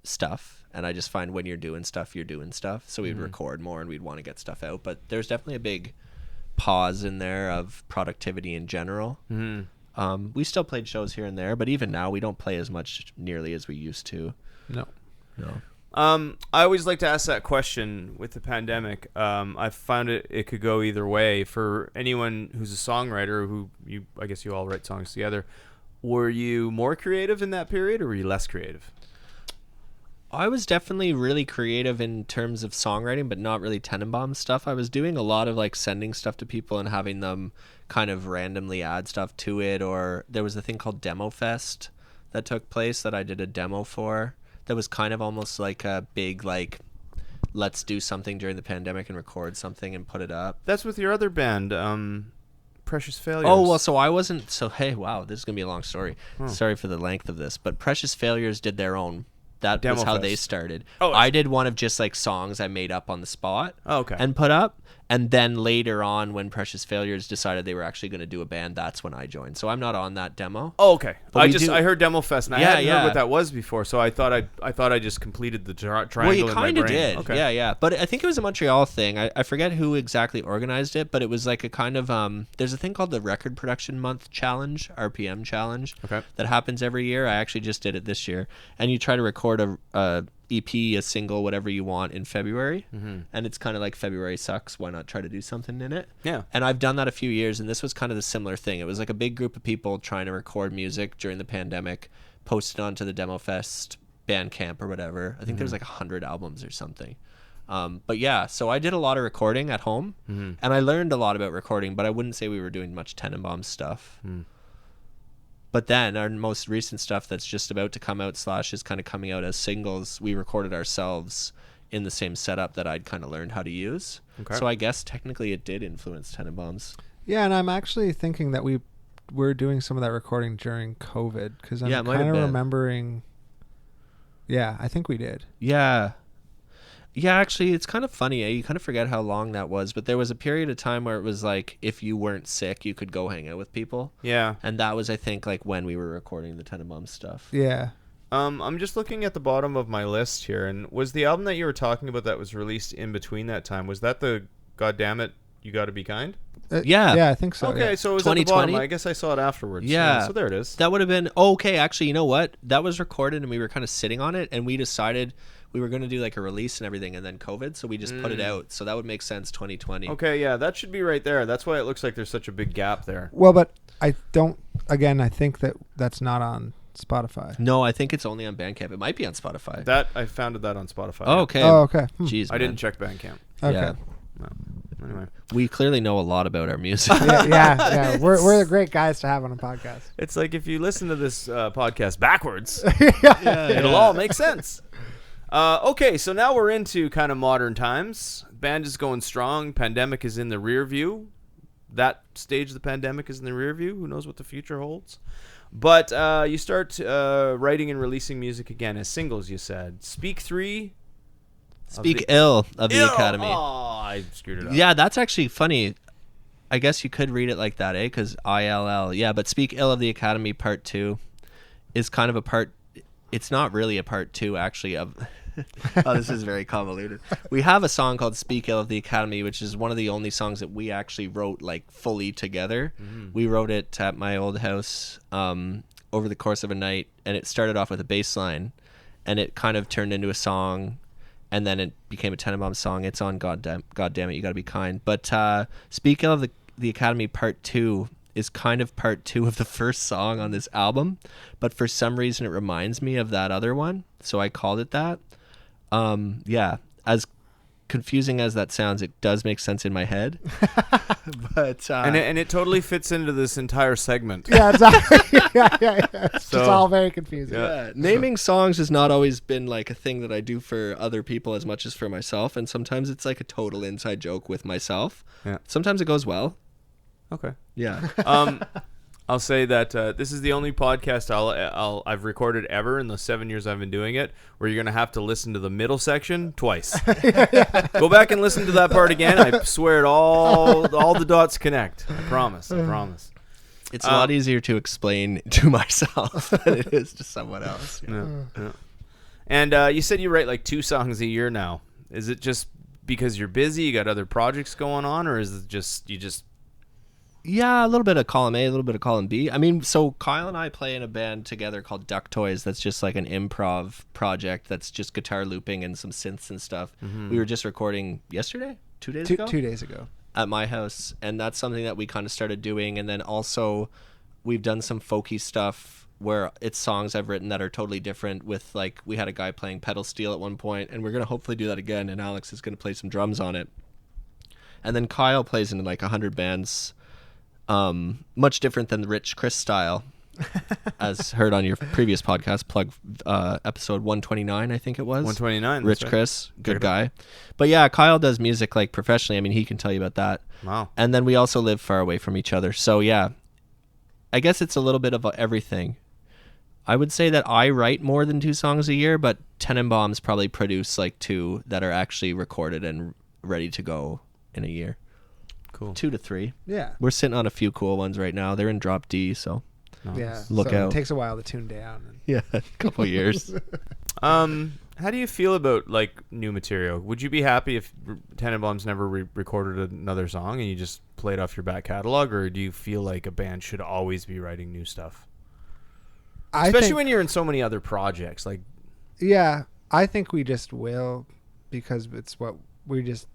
Speaker 4: stuff, and I just find when you're doing stuff, so we'd record more and we'd want to get stuff out, but there's definitely a big pause in there of productivity in general. We still played shows here and there, but even now we don't play as much nearly as we used to.
Speaker 5: No.
Speaker 1: I always like to ask that question with the pandemic. I found it could go either way. For anyone who's a songwriter, I guess you all write songs together, were you more creative in that period or were you less creative?
Speaker 4: I was definitely really creative in terms of songwriting, but not really Tenenbaums stuff. I was doing a lot of like sending stuff to people and having them kind of randomly add stuff to it, or there was a thing called Demo Fest that took place that I did a demo for. That was kind of almost like a big, like, let's do something during the pandemic and record something and put it up.
Speaker 1: That's with your other band, Precious Failures.
Speaker 4: Oh, well, so I wasn't... So, hey, wow, this is going to be a long story. Sorry for the length of this. But Precious Failures did their own. That
Speaker 1: Demo
Speaker 4: was how
Speaker 1: Fest.
Speaker 4: they started.
Speaker 1: Oh,
Speaker 4: I did one of just, like, songs I made up on the spot.
Speaker 1: Oh, okay.
Speaker 4: And put up. And then later on, when Precious Failures decided they were actually going to do a band, that's when I joined. So I'm not on that demo.
Speaker 1: Oh, okay.
Speaker 4: But
Speaker 1: I heard Demo Fest, and I
Speaker 4: Yeah,
Speaker 1: hadn't
Speaker 4: yeah.
Speaker 1: heard what that was before, so I thought I just completed the triangle.
Speaker 4: Well, you
Speaker 1: in my
Speaker 4: kind of
Speaker 1: brain.
Speaker 4: did.
Speaker 1: Okay.
Speaker 4: Yeah. But I think it was a Montreal thing. I forget who exactly organized it, but it was like a kind of... there's a thing called the Record Production Month Challenge, RPM Challenge,
Speaker 1: Okay.
Speaker 4: that happens every year. I actually just did it this year. And you try to record a EP, a single, whatever you want in February. And it's kind of like February sucks. Why not try to do something in it?
Speaker 1: Yeah.
Speaker 4: And I've done that a few years, and this was kind of the similar thing. It was like a big group of people trying to record music during the pandemic, posted onto the Demo Fest Bandcamp or whatever. I think there's like 100 albums or something. But yeah, so I did a lot of recording at home, and I learned a lot about recording, but I wouldn't say we were doing much Tenenbaums stuff. But then our most recent stuff that's just about to come out / is kind of coming out as singles, we recorded ourselves in the same setup that I'd kind of learned how to use.
Speaker 1: Okay.
Speaker 4: So I guess technically it did influence Tenenbaums.
Speaker 5: Yeah, and I'm actually thinking that we were doing some of that recording during COVID, because I'm
Speaker 4: Yeah, it might have
Speaker 5: kind of
Speaker 4: been.
Speaker 5: remembering. Yeah, I think we did.
Speaker 4: Yeah. Yeah, actually, it's kind of funny. You kind of forget how long that was, but there was a period of time where it was like, if you weren't sick, you could go hang out with people.
Speaker 1: Yeah.
Speaker 4: And that was, I think, like when we were recording the Tenenbaums stuff.
Speaker 5: Yeah.
Speaker 1: I'm just looking at the bottom of my list here, and was the album that you were talking about that was released in between that time, was that the Goddammit, You Gotta Be Kind?
Speaker 4: Yeah.
Speaker 5: Yeah, I think so.
Speaker 1: Okay,
Speaker 5: yeah.
Speaker 1: so it was at the
Speaker 4: 2020?
Speaker 1: bottom. I guess I saw it afterwards.
Speaker 4: Yeah.
Speaker 1: So there it is.
Speaker 4: That would have been okay. Actually, you know what? That was recorded, and we were kind of sitting on it, and we decided we were going to do like a release and everything, and then COVID, so we just put it out. So that would make sense. 2020.
Speaker 1: Okay, yeah, that should be right there. That's why it looks like there's such a big gap there.
Speaker 5: Well, but I don't. Again, I think that's not on Spotify.
Speaker 4: No, I think it's only on Bandcamp. It might be on Spotify.
Speaker 1: That I founded that on Spotify.
Speaker 4: Oh, okay.
Speaker 5: Oh, okay.
Speaker 4: Jeez,
Speaker 1: I
Speaker 4: man.
Speaker 1: didn't check Bandcamp.
Speaker 5: Okay.
Speaker 4: Yeah.
Speaker 1: No. Anyway,
Speaker 4: We clearly know a lot about our music.
Speaker 5: yeah. We're the great guys to have on a podcast.
Speaker 1: it's like if you listen to this podcast backwards, it'll all make sense. Okay, so now we're into kind of modern times. Band is going strong. Pandemic is in the rear view. That stage of the pandemic is in the rear view. Who knows what the future holds? But you start writing and releasing music again as singles, you said. Speak 3.
Speaker 4: Speak ill of the Academy.
Speaker 1: Oh, I screwed it up.
Speaker 4: Yeah, that's actually funny. I guess you could read it like that, because ILL. Yeah, but Speak Ill of the Academy Part 2 is kind of a part. It's not really a part 2, actually, of. Oh, this is very convoluted. We have a song called Speak Ill of the Academy, which is one of the only songs that we actually wrote like fully together. We wrote it at my old house over the course of a night, and it started off with a bass line, and it kind of turned into a song, and then it became a Tenenbaums song. It's on God Damn It, You Gotta Be Kind. But Speak Ill of the Academy Part 2 is kind of part 2 of the first song on this album, but for some reason it reminds me of that other one, so I called it that. Yeah, as confusing as that sounds, it does make sense in my head. But
Speaker 1: And it totally fits into this entire segment.
Speaker 5: Yeah, exactly. yeah. It's
Speaker 1: So-
Speaker 5: just all very confusing.
Speaker 4: yeah, naming songs has not always been like a thing that I do for other people as much as for myself, and sometimes it's like a total inside joke with myself.
Speaker 1: Yeah.
Speaker 4: Sometimes it goes well.
Speaker 1: Okay.
Speaker 4: Yeah.
Speaker 1: I'll say that this is the only podcast I've recorded ever in the 7 years I've been doing it where you're going to have to listen to the middle section twice. Go back and listen to that part again. I swear all the dots connect. I promise.
Speaker 4: It's a lot easier to explain to myself than it is to someone else.
Speaker 1: Yeah. And you said you write like 2 songs a year now. Is it just because you're busy, you got other projects going on, or is it just you just...
Speaker 4: Yeah, a little bit of column A, a little bit of column B. I mean, so Kyle and I play in a band together called Duck Toys. That's just like an improv project that's just guitar looping and some synths and stuff. We were just recording yesterday, 2 days ago?
Speaker 5: 2 days ago.
Speaker 4: At my house, and that's something that we kind of started doing. And then also we've done some folky stuff where it's songs I've written that are totally different, with like we had a guy playing pedal steel at one point, and we're going to hopefully do that again, and Alex is going to play some drums on it. And then Kyle plays in like 100 bands, much different than the Rich Chris style, as heard on your previous podcast, plug episode 129, I think it was.
Speaker 1: 129.
Speaker 4: Rich Chris, good guy. But yeah, Kyle does music like professionally. I mean, he can tell you about that.
Speaker 1: Wow.
Speaker 4: And then we also live far away from each other. So yeah, I guess it's a little bit of everything. I would say that I write more than 2 songs a year, but Tenenbaums probably produce like 2 that are actually recorded and ready to go in a year.
Speaker 1: Cool.
Speaker 4: 2 to 3.
Speaker 5: Yeah.
Speaker 4: We're sitting on a few cool ones right now. They're in drop D, so
Speaker 5: Yeah.
Speaker 4: Look
Speaker 5: so
Speaker 4: out.
Speaker 5: It takes a while to tune down. And
Speaker 4: yeah, a couple years.
Speaker 1: How do you feel about like new material? Would you be happy if Tenenbaums never recorded another song and you just played off your back catalog, or do you feel like a band should always be writing new stuff? Especially when you're in so many other projects, like...
Speaker 5: Yeah, I think we just will, because it's what we just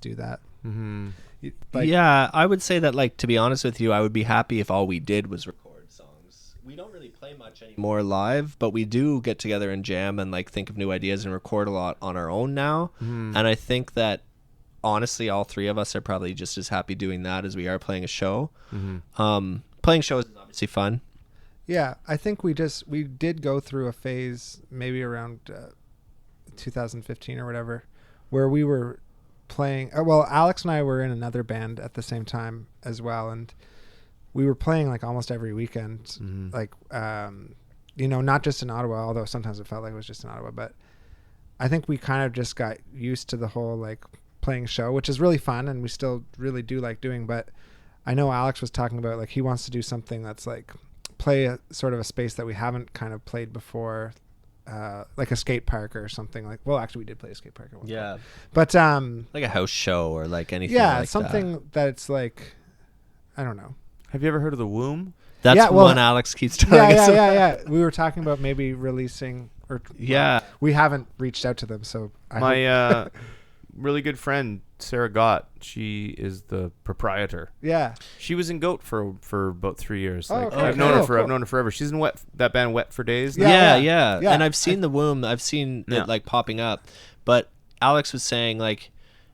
Speaker 5: do that.
Speaker 1: Mm-hmm.
Speaker 4: Yeah, I would say that, like, to be honest with you, I would be happy if all we did was record songs. We don't really play much anymore live, but we do get together and jam and like think of new ideas and record a lot on our own now. And I think that honestly, all 3 of us are probably just as happy doing that as we are playing a show. Playing shows is obviously fun.
Speaker 5: Yeah, I think we did go through a phase maybe around 2015 or whatever, where we were playing. Well, Alex and I were in another band at the same time as well, and we were playing like almost every weekend, like not just in Ottawa, although sometimes it felt like it was just in Ottawa. But I think we kind of just got used to the whole like playing show, which is really fun, and we still really do like doing. But I know Alex was talking about like he wants to do something that's like play a sort of a space that we haven't kind of played before, like a skate park or something like. Well, actually, we did play a skate park. At one point. But
Speaker 4: like a house show or like anything.
Speaker 5: yeah,
Speaker 4: like
Speaker 5: something that's like, I don't know.
Speaker 1: Have you ever heard of the Womb?
Speaker 4: That's
Speaker 5: Yeah, well,
Speaker 4: one Alex keeps telling us.
Speaker 5: Yeah. We were talking about maybe releasing, or
Speaker 4: Yeah.
Speaker 5: we haven't reached out to them. So
Speaker 1: My really good friend Sarah Gott, she is the proprietor.
Speaker 5: yeah.
Speaker 1: She was in Goat for about 3 years.
Speaker 5: Oh,
Speaker 1: Like,
Speaker 5: okay.
Speaker 1: I've known her
Speaker 5: Cool.
Speaker 1: I've known her forever. She's in that band Wet for Days.
Speaker 5: Yeah.
Speaker 4: Yeah.
Speaker 5: Yeah.
Speaker 4: And I've seen the womb. I've seen
Speaker 1: Yeah.
Speaker 4: it like popping up. But Alex was saying like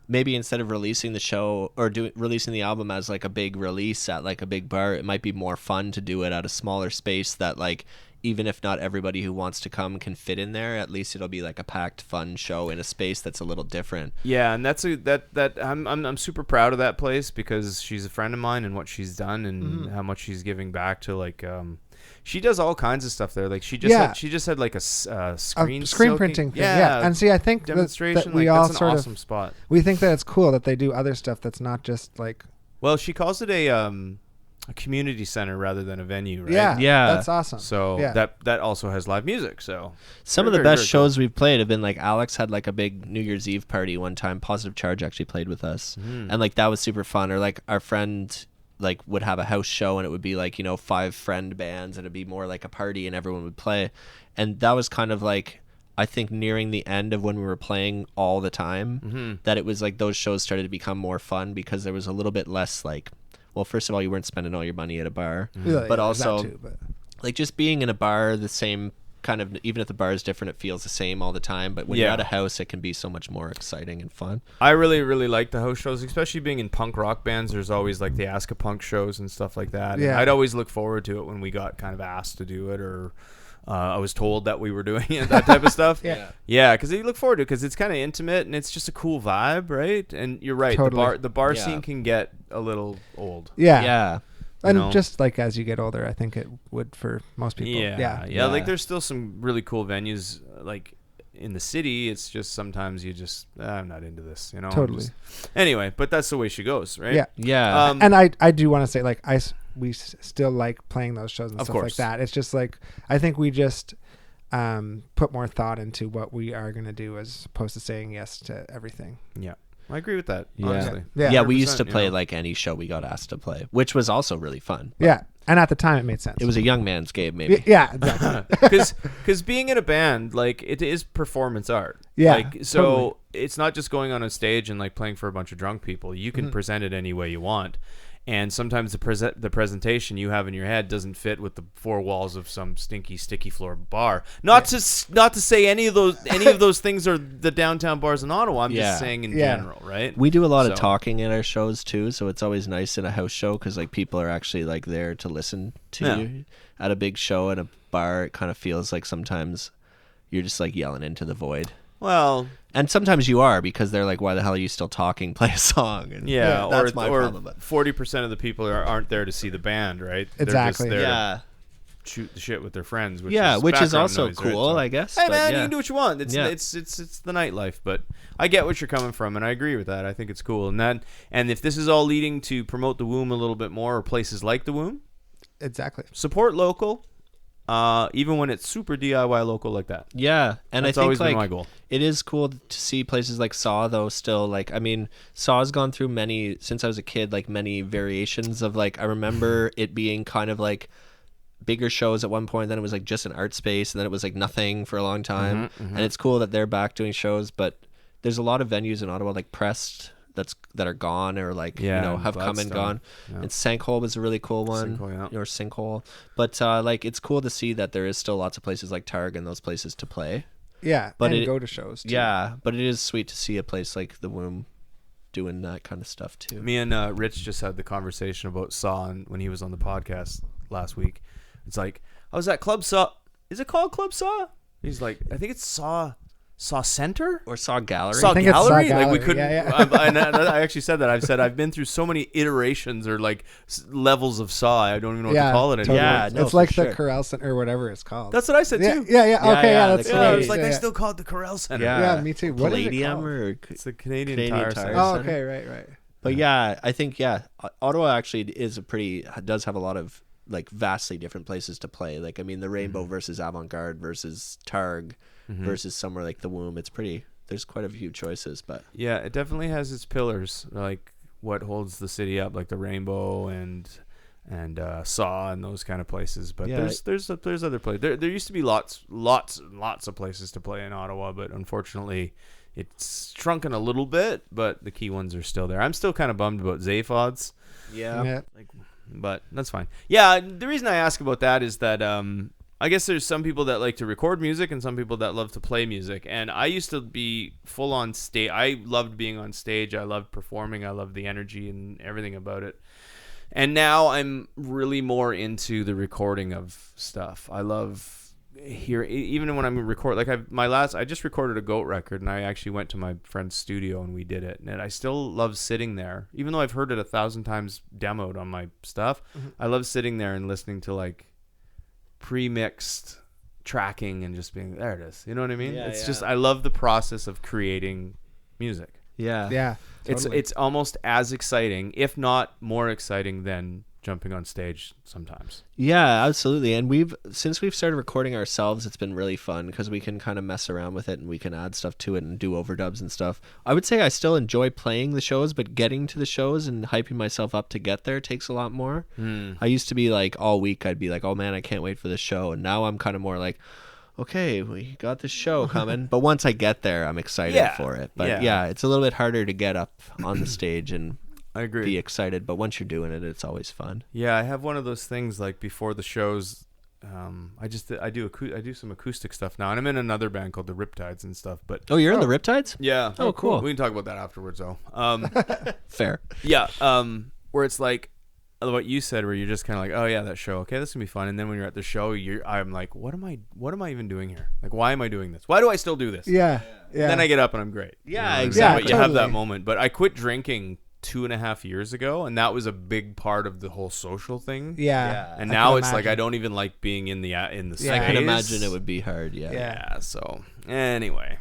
Speaker 4: maybe instead of releasing the show or releasing the album as like a big release at like a big bar, it might be more fun to do it at a smaller space that like even if not everybody who wants to come can fit in there, at least it'll be like a packed fun show in a space that's a little different.
Speaker 1: Yeah, and I'm super proud of that place because she's a friend of mine and what she's done and how much she's giving back to like she does all kinds of stuff there. Like she just had like a screen
Speaker 5: printing thing. Yeah. And see, I think
Speaker 1: demonstration.
Speaker 5: that we
Speaker 1: like,
Speaker 5: all
Speaker 1: that's an
Speaker 5: sort
Speaker 1: awesome
Speaker 5: of
Speaker 1: spot.
Speaker 5: we think that it's cool that they do other stuff that's not just like.
Speaker 1: Well, she calls it a community center rather than a venue, right?
Speaker 4: Yeah.
Speaker 5: That's awesome.
Speaker 1: So
Speaker 5: yeah.
Speaker 1: that also has live music. So
Speaker 4: Some of the
Speaker 1: Very,
Speaker 4: best
Speaker 1: very
Speaker 4: shows we've played have been like Alex had like a big New Year's Eve party one time. Positive Charge actually played with us, and like that was super fun. Or like our friend like would have a house show and it would be like 5 friend bands and it'd be more like a party and everyone would play, and that was kind of like I think nearing the end of when we were playing all the time that it was like those shows started to become more fun because there was a little bit less like. Well, first of all, you weren't spending all your money at a bar,
Speaker 5: Yeah,
Speaker 4: but
Speaker 5: yeah,
Speaker 4: also
Speaker 5: that too, but.
Speaker 4: like just being in a bar, the same kind of, even if the bar is different, it feels the same all the time. But when you're
Speaker 1: Yeah.
Speaker 4: at a house, it can be so much more exciting and fun.
Speaker 1: I really, really like the house shows, especially being in punk rock bands. There's always like the Ask a Punk shows and stuff like that.
Speaker 5: Yeah.
Speaker 1: And I'd always look forward to it when we got kind of asked to do it, or I was told that we were doing it, that type of stuff. Yeah, because you look forward to it because it's kind of intimate and it's just a cool vibe, right? And you're right,
Speaker 5: Totally.
Speaker 1: the bar
Speaker 4: Yeah.
Speaker 1: scene can get a little old.
Speaker 5: Yeah.
Speaker 4: Yeah.
Speaker 5: And
Speaker 1: know?
Speaker 5: just like as you get older, I think it would for most people.
Speaker 1: Yeah. Like there's still some really cool venues like in the city. It's just sometimes you just I'm not into this,
Speaker 5: Totally.
Speaker 1: Anyway, but that's the way she goes, right?
Speaker 5: Yeah.
Speaker 4: Yeah.
Speaker 5: And I do want to say like we still like playing those shows and
Speaker 1: Of
Speaker 5: stuff
Speaker 1: course.
Speaker 5: like that. It's just like I think we just put more thought into what we are going to do as opposed to saying yes to everything.
Speaker 1: Yeah. I agree with that,
Speaker 4: Yeah.
Speaker 1: honestly.
Speaker 5: Yeah.
Speaker 4: We used to
Speaker 1: 100%,
Speaker 4: play like any show we got asked to play, which was also really fun.
Speaker 5: Yeah. And at the time it made sense.
Speaker 4: It was a young man's game, maybe.
Speaker 5: Yeah, exactly.
Speaker 1: Because being in a band, like, it is performance art.
Speaker 5: Yeah,
Speaker 1: Like, so
Speaker 5: totally.
Speaker 1: it's not just going on a stage and, like, playing for a bunch of drunk people. You can present it any way you want. And sometimes the presentation you have in your head doesn't fit with the 4 walls of some stinky, sticky floor bar. Not to say any of those things are the downtown bars in Ottawa. I'm just saying in general, right?
Speaker 4: We do a lot of
Speaker 1: So-
Speaker 4: talking in our shows too, so it's always nice in a house show because like people are actually like there to listen to you. At a big show in a bar, it kind of feels like sometimes you're just like yelling into the void.
Speaker 1: Well,
Speaker 4: And sometimes you are because they're like, "Why the hell are you still talking? Play a song." And
Speaker 1: yeah,
Speaker 4: that's
Speaker 1: or
Speaker 4: my problem.
Speaker 1: 40% of the people aren't there to see the band, right?
Speaker 5: Exactly.
Speaker 1: They're just there
Speaker 4: Yeah,
Speaker 1: to shoot the shit with their friends. Which
Speaker 4: yeah,
Speaker 1: is
Speaker 4: which is
Speaker 1: background
Speaker 4: also
Speaker 1: noise, right?
Speaker 4: cool,
Speaker 1: So-
Speaker 4: I guess.
Speaker 1: Hey
Speaker 4: but
Speaker 1: man,
Speaker 4: yeah.
Speaker 1: you can do what you want. It's
Speaker 4: Yeah.
Speaker 1: it's the nightlife, but I get what you're coming from, and I agree with that. I think it's cool, and if this is all leading to promote the Womb a little bit more, or places like the Womb,
Speaker 5: Exactly.
Speaker 1: support local, even when it's super DIY local like that.
Speaker 4: Yeah, and
Speaker 1: That's
Speaker 4: I think
Speaker 1: always
Speaker 4: like
Speaker 1: been my goal.
Speaker 4: it is cool to see places like Saw though still like I mean Saw's gone through many since I was a kid like many variations of like I remember it being kind of like bigger shows at one point, then it was like just an art space, and then it was like nothing for a long time. And it's cool that they're back doing shows, but there's a lot of venues in Ottawa like Pressed that are gone or like
Speaker 1: Yeah,
Speaker 4: have come and
Speaker 1: Gladstone.
Speaker 4: gone.
Speaker 1: Yeah.
Speaker 4: And Sinkhole was a really cool one.
Speaker 1: Sinkhole, yeah.
Speaker 4: Or Sinkhole. But like it's cool to see that there is still lots of places like Targ and those places to play.
Speaker 5: Yeah.
Speaker 4: But
Speaker 5: and
Speaker 4: it-
Speaker 5: go to shows too.
Speaker 4: Yeah, but it is sweet to see a place like the Womb doing that kind of stuff too.
Speaker 1: Me and Rich just had the conversation about Saw when he was on the podcast last week. It's like, I was at Club Saw. Is it called Club Saw? He's like, I think it's Saw Center?
Speaker 4: Or Saw Gallery.
Speaker 1: Saw
Speaker 5: think it's Saw
Speaker 1: Gallery? Like, we
Speaker 5: Gallery,
Speaker 1: couldn't.
Speaker 5: yeah.
Speaker 1: And I actually said that. I've said I've been through so many iterations or like levels of Saw. I don't even know what to call it anymore.
Speaker 4: Yeah, no,
Speaker 5: it's
Speaker 4: for
Speaker 5: like
Speaker 4: sure.
Speaker 5: the Corral Center or whatever it's called.
Speaker 1: That's what I said
Speaker 5: yeah,
Speaker 1: too.
Speaker 5: yeah.
Speaker 4: Yeah,
Speaker 5: Okay,
Speaker 4: yeah,
Speaker 5: yeah, that's
Speaker 4: the
Speaker 1: Yeah, I
Speaker 5: right.
Speaker 1: was like,
Speaker 5: yeah,
Speaker 1: I
Speaker 5: yeah.
Speaker 1: still call it the Corral Center.
Speaker 5: Yeah, me too. What is it
Speaker 4: Palladium
Speaker 5: called?
Speaker 4: or
Speaker 1: It's the Canadian
Speaker 4: Canadian
Speaker 1: Tire
Speaker 4: Tire
Speaker 1: Center.
Speaker 5: Oh,
Speaker 4: Center.
Speaker 5: okay, right.
Speaker 4: But yeah, I think Ottawa actually does have a lot of like vastly different places to play. Like, I mean, the Rainbow versus Avant-Garde versus Targ versus somewhere like the Womb. It's pretty, there's quite a few choices, but
Speaker 1: Yeah, it definitely has its pillars, like what holds the city up, like the Rainbow and Saw and those kind of places. But
Speaker 4: Yeah,
Speaker 1: there's other places. There used to be lots of places to play in Ottawa, but unfortunately it's shrunken a little bit. But the key ones are still there. I'm still kind of bummed about Zaphod's.
Speaker 5: Yeah.
Speaker 1: But that's fine. Yeah, the reason I ask about that is that I guess there's some people that like to record music and some people that love to play music. And I used to be full on stage. I loved being on stage. I loved performing. I loved the energy and everything about it. And now I'm really more into the recording of stuff. I love even when I'm recording, like I just recorded a Goat record, and I actually went to my friend's studio and we did it. And I still love sitting there, even though I've heard it 1,000 times demoed on my stuff. I love sitting there and listening to like pre-mixed tracking and just being there. It is. You know what I mean?
Speaker 4: Yeah,
Speaker 1: It's just I love the process of creating music.
Speaker 5: Yeah. Totally.
Speaker 1: It's almost as exciting, if not more exciting, than jumping on stage sometimes.
Speaker 4: yeah, absolutely. And since we've started recording ourselves, it's been really fun because we can kind of mess around with it and we can add stuff to it and do overdubs and stuff. I would say I still enjoy playing the shows, but getting to the shows and hyping myself up to get there takes a lot more. I used to be like, all week I'd be like, oh man, I can't wait for the show. And now I'm kind of more like, okay, we got this show coming. But once I get there, I'm excited for it. But yeah, it's a little bit harder to get up on the stage and
Speaker 1: I agree.
Speaker 4: be excited. But once you're doing it, it's always fun.
Speaker 1: Yeah, I have one of those things like before the shows. I do some acoustic stuff now, and I'm in another band called the Riptides and stuff. But
Speaker 4: Oh, you're in the Riptides?
Speaker 1: yeah,
Speaker 4: Oh, cool.
Speaker 1: We can talk about that afterwards, though.
Speaker 4: Fair.
Speaker 1: Yeah, where it's like what you said, where you're just kind of like, oh yeah, that show, okay, this gonna be fun. And then when you're at the show, I'm like, what am I even doing here? Like, why am I doing this? Why do I still do this?
Speaker 5: Yeah.
Speaker 1: Then I get up and I'm great.
Speaker 4: Yeah,
Speaker 1: You know,
Speaker 4: exactly.
Speaker 1: but you have that
Speaker 5: Totally.
Speaker 1: moment. But I quit drinking 2.5 years ago, and that was a big part of the whole social thing.
Speaker 5: Yeah.
Speaker 1: And
Speaker 5: I
Speaker 1: now
Speaker 5: can
Speaker 1: it's like I
Speaker 5: imagine.
Speaker 1: don't even like being in the
Speaker 5: Yeah.
Speaker 1: space.
Speaker 4: I can imagine it would be hard. Yeah.
Speaker 1: Yeah. So anyway,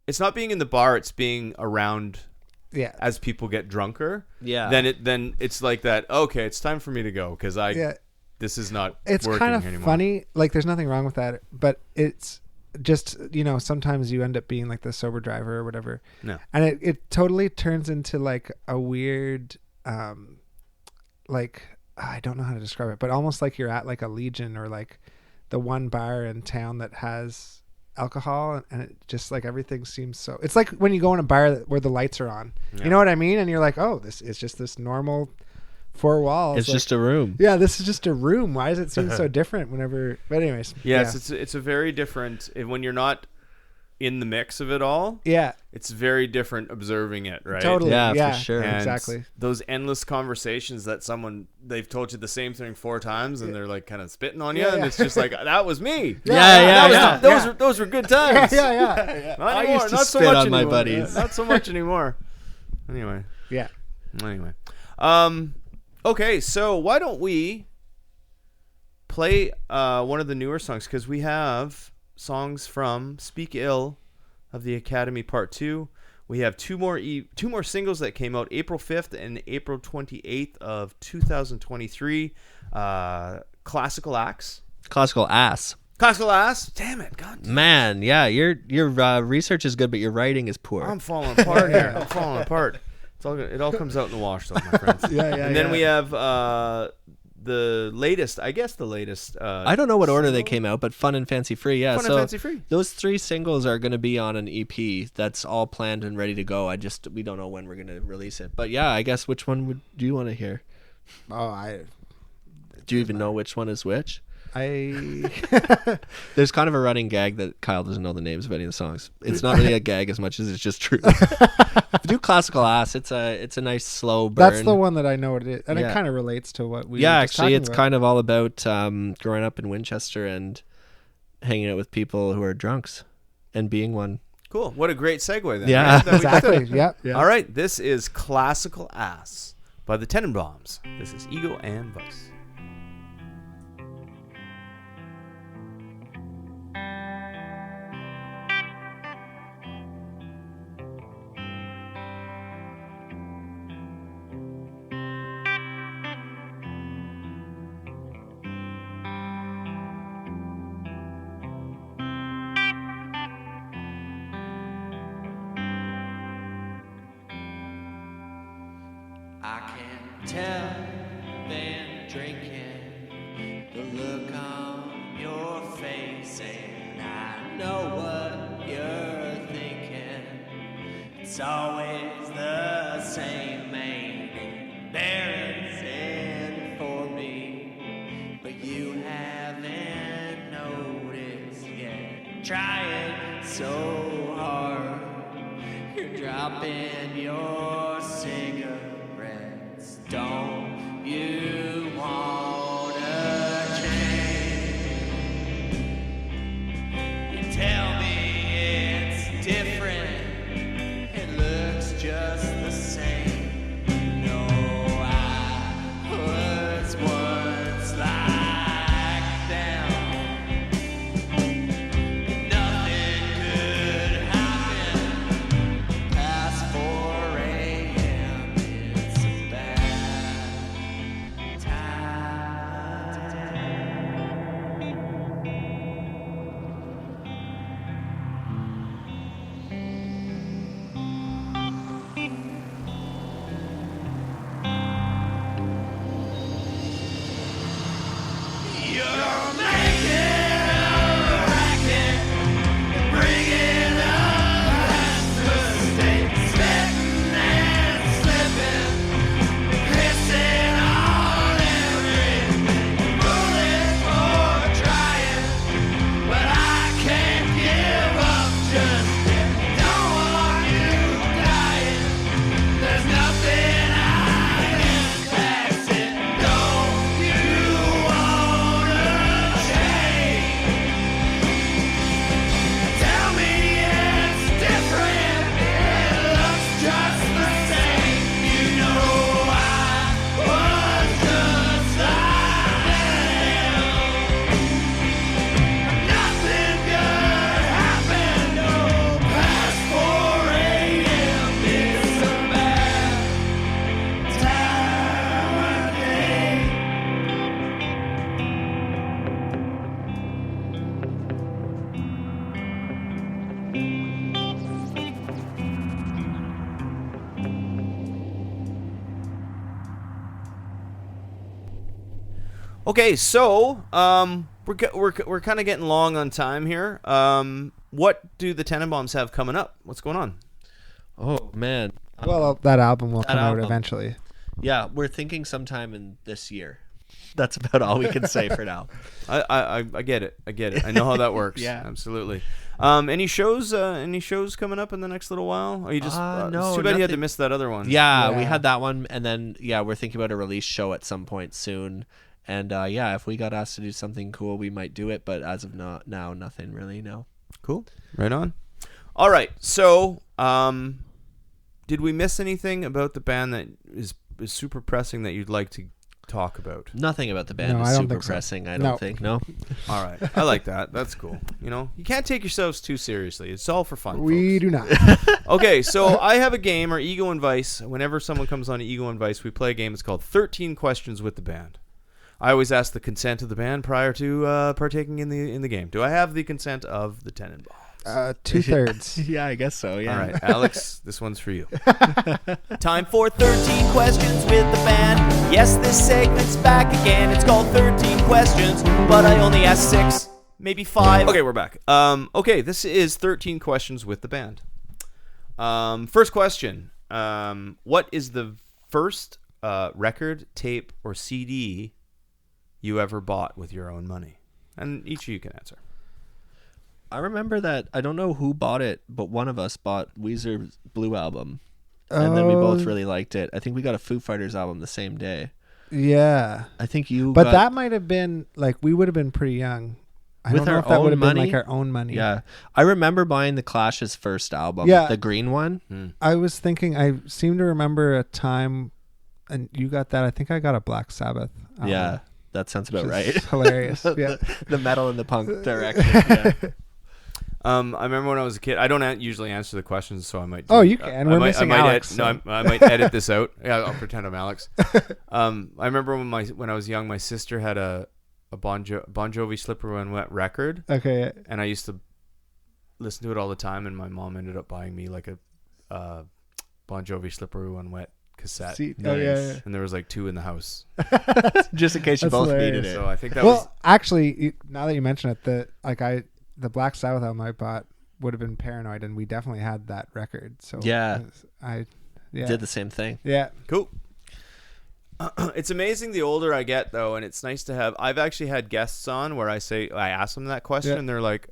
Speaker 1: it's not being in the bar; it's being around
Speaker 5: Yeah.
Speaker 1: as people get drunker.
Speaker 4: Yeah.
Speaker 1: Then it's like that. Okay, it's time for me to go because this is not.
Speaker 5: It's
Speaker 1: working
Speaker 5: kind of
Speaker 1: anymore.
Speaker 5: funny. Like, there's nothing wrong with that, but it's just, sometimes you end up being like the sober driver or whatever.
Speaker 1: No.
Speaker 5: And it totally turns into like a weird, like, I don't know how to describe it, but almost like you're at like a Legion or like the one bar in town that has alcohol, and it just like everything seems so. It's like when you go in a bar where the lights are on. You know what I mean? And you're like, oh, this is just this normal four walls.
Speaker 4: It's
Speaker 5: like,
Speaker 4: just a room.
Speaker 5: yeah, this is just a room. Why does it seem so different whenever? But anyways,
Speaker 1: Yes, it's a very different when you're not in the mix of it all.
Speaker 5: yeah,
Speaker 1: It's very different observing it, right?
Speaker 5: totally,
Speaker 4: Yeah, for sure.
Speaker 1: And
Speaker 5: exactly.
Speaker 1: those endless conversations that they've told you the same thing 4 times and they're like kind of spitting on you,
Speaker 5: Yeah,
Speaker 1: and
Speaker 5: yeah.
Speaker 1: it's just like that was me. Those were good times.
Speaker 5: yeah.
Speaker 1: Not
Speaker 4: I
Speaker 1: anymore.
Speaker 4: used to
Speaker 1: Not so
Speaker 4: spit
Speaker 1: much
Speaker 4: on my
Speaker 1: anymore.
Speaker 4: buddies.
Speaker 1: Not so much anymore. Anyway.
Speaker 5: Yeah.
Speaker 1: Okay, so why don't we play one of the newer songs, because we have songs from Speak Ill of the Academy Part 2. We have two more singles that came out April 5th and April 28th of 2023. Classical Axe.
Speaker 4: Classical ass.
Speaker 1: Classical Ass. Damn it, God damn.
Speaker 4: Man, yeah, your research is good, but your writing is poor.
Speaker 1: I'm falling apart here. I'm falling apart. It all comes out in the wash, though, my friends.
Speaker 5: Yeah.
Speaker 1: And then we have the latest. I
Speaker 4: I don't know what order they came out, but Fun and Fancy Free. Yeah,
Speaker 1: Fun and Fancy Free.
Speaker 4: Those 3 singles are going to be on an EP that's all planned and ready to go. We don't know when we're going to release it. But yeah, I guess which one do you want to hear?
Speaker 5: Oh,
Speaker 4: Do you even know which one is which?
Speaker 5: I
Speaker 4: There's kind of a running gag that Kyle doesn't know the names of any of the songs. It's not really a gag as much as it's just true. Do Classical Ass. It's a nice slow burn.
Speaker 5: that's the one that I know what it is, and
Speaker 4: Yeah.
Speaker 5: it kind of relates to what we.
Speaker 4: Yeah,
Speaker 5: were just
Speaker 4: actually,
Speaker 5: talking
Speaker 4: it's
Speaker 5: about.
Speaker 4: kind of all about growing up in Winchester and hanging out with people who are drunks and being one.
Speaker 1: Cool. What a great segue then.
Speaker 4: Yeah.
Speaker 1: right? That we did.
Speaker 5: Exactly. Yeah.
Speaker 1: All right. This is Classical Ass by the Tenenbaums. This is Ego and Vice.
Speaker 4: I can tell been drinking, the look on your face, and I know what you're thinking. It's always the same, ain't embarrassing for me, but you haven't noticed yet. Trying so hard, you're dropping your cigarettes. Don't you wanna change? You tell me it's different. It looks just the same. No, I was once like them. Nothing could happen past 4 a.m. It's a bad time. You're making a racket, bringing us mistakes, slipping and slipping, pissing on everything. Bullets for trying, but I can't give up just yet. Don't want you dying. There's nothing I can pass it. Don't you wanna change? Tell me it's different. It looks just the same. You know I was just like them. Nothing good happened. No, past 4 a.m. It's a bad time of day.
Speaker 1: Okay, so we're kind of getting long on time here. What do the Tenenbaums have coming up? What's going on?
Speaker 4: Oh man.
Speaker 5: Well, that album will come out
Speaker 4: album.
Speaker 5: eventually.
Speaker 4: Yeah, we're thinking sometime in this year. That's about all we can say for now.
Speaker 1: I get it. I know how that works.
Speaker 4: Yeah.
Speaker 1: Absolutely. Any shows coming up in the next little while? Or you just
Speaker 4: no,
Speaker 1: it's too bad you had to
Speaker 4: nothing.
Speaker 1: miss that other one.
Speaker 4: Yeah, we
Speaker 5: Yeah.
Speaker 4: had that one, and then we're thinking about a release show at some point soon. And if we got asked to do something cool, we might do it. But as of now, nothing really. No.
Speaker 1: Cool. Right on. All right. So, did we miss anything about the band that is super pressing that you'd like to talk about?
Speaker 4: Nothing about the band
Speaker 5: No,
Speaker 4: is
Speaker 5: I don't
Speaker 4: super
Speaker 5: think so.
Speaker 4: pressing. I
Speaker 5: No.
Speaker 4: don't think. No.
Speaker 1: All right. I like that. That's cool. You can't take yourselves too seriously. It's all for fun.
Speaker 5: We
Speaker 1: folks.
Speaker 5: do not.
Speaker 1: Okay, so I have a game, or Ego and Vice. Whenever someone comes on Ego and Vice, we play a game. It's called 13 Questions with the Band. I always ask the consent of the band prior to partaking in the game. Do I have the consent of the Tenenbaums?
Speaker 5: 2/3.
Speaker 4: Yeah, I guess so. Yeah.
Speaker 1: All right, Alex, this one's for you.
Speaker 3: Time for 13 questions with the band. Yes, this segment's back again. It's called 13 questions, but I only asked 6, maybe 5.
Speaker 1: Okay, we're back. Okay, this is 13 Questions with the Band. First question. What is the first record, tape, or CD you ever bought with your own money? And each of you can answer.
Speaker 4: I remember that. I don't know who bought it, but one of us bought Weezer's Blue album, and then we both really liked it. I think we got a Foo Fighters album the same day.
Speaker 5: Yeah.
Speaker 4: I think you.
Speaker 5: But
Speaker 4: got,
Speaker 5: that might have been like we would have been pretty young. I
Speaker 4: With
Speaker 5: don't know
Speaker 4: our
Speaker 5: if that
Speaker 4: own
Speaker 5: would have been
Speaker 4: money?
Speaker 5: like our own money.
Speaker 4: Yeah, I remember buying the Clash's first album,
Speaker 5: Yeah.
Speaker 4: the green one.
Speaker 5: I was thinking. I seem to remember a time, and you got that. I think I got a Black Sabbath album,
Speaker 4: Yeah, that sounds about
Speaker 5: which
Speaker 4: right.
Speaker 5: is hilarious. Yeah.
Speaker 4: The metal and the punk direction. Yeah.
Speaker 1: I remember when I was a kid. I don't usually answer the questions, so I might.
Speaker 5: Oh, you can. We're missing Alex,
Speaker 1: No, I might edit this out. Yeah, I'll pretend I'm Alex. I remember when I was young, my sister had a Bon Jovi Slippery When Wet record,
Speaker 5: Okay.
Speaker 1: and I used to listen to it all the time. And my mom ended up buying me like a Bon Jovi Slippery When Wet cassette.
Speaker 5: Oh yeah.
Speaker 1: And there was like 2 in the house.
Speaker 4: Just in case you
Speaker 5: That's
Speaker 4: both
Speaker 5: hilarious.
Speaker 4: needed it.
Speaker 1: So I think that
Speaker 5: Well,
Speaker 1: was
Speaker 5: actually, now that you mention it, the Black Sabbath album I bought would have been Paranoid, and we definitely had that record. So
Speaker 4: Yeah.
Speaker 5: I
Speaker 4: Did the same thing.
Speaker 5: yeah.
Speaker 1: cool. It's amazing the older I get, though, and it's nice to have. I've actually had guests on where I ask them that question,
Speaker 5: Yeah.
Speaker 1: and they're like,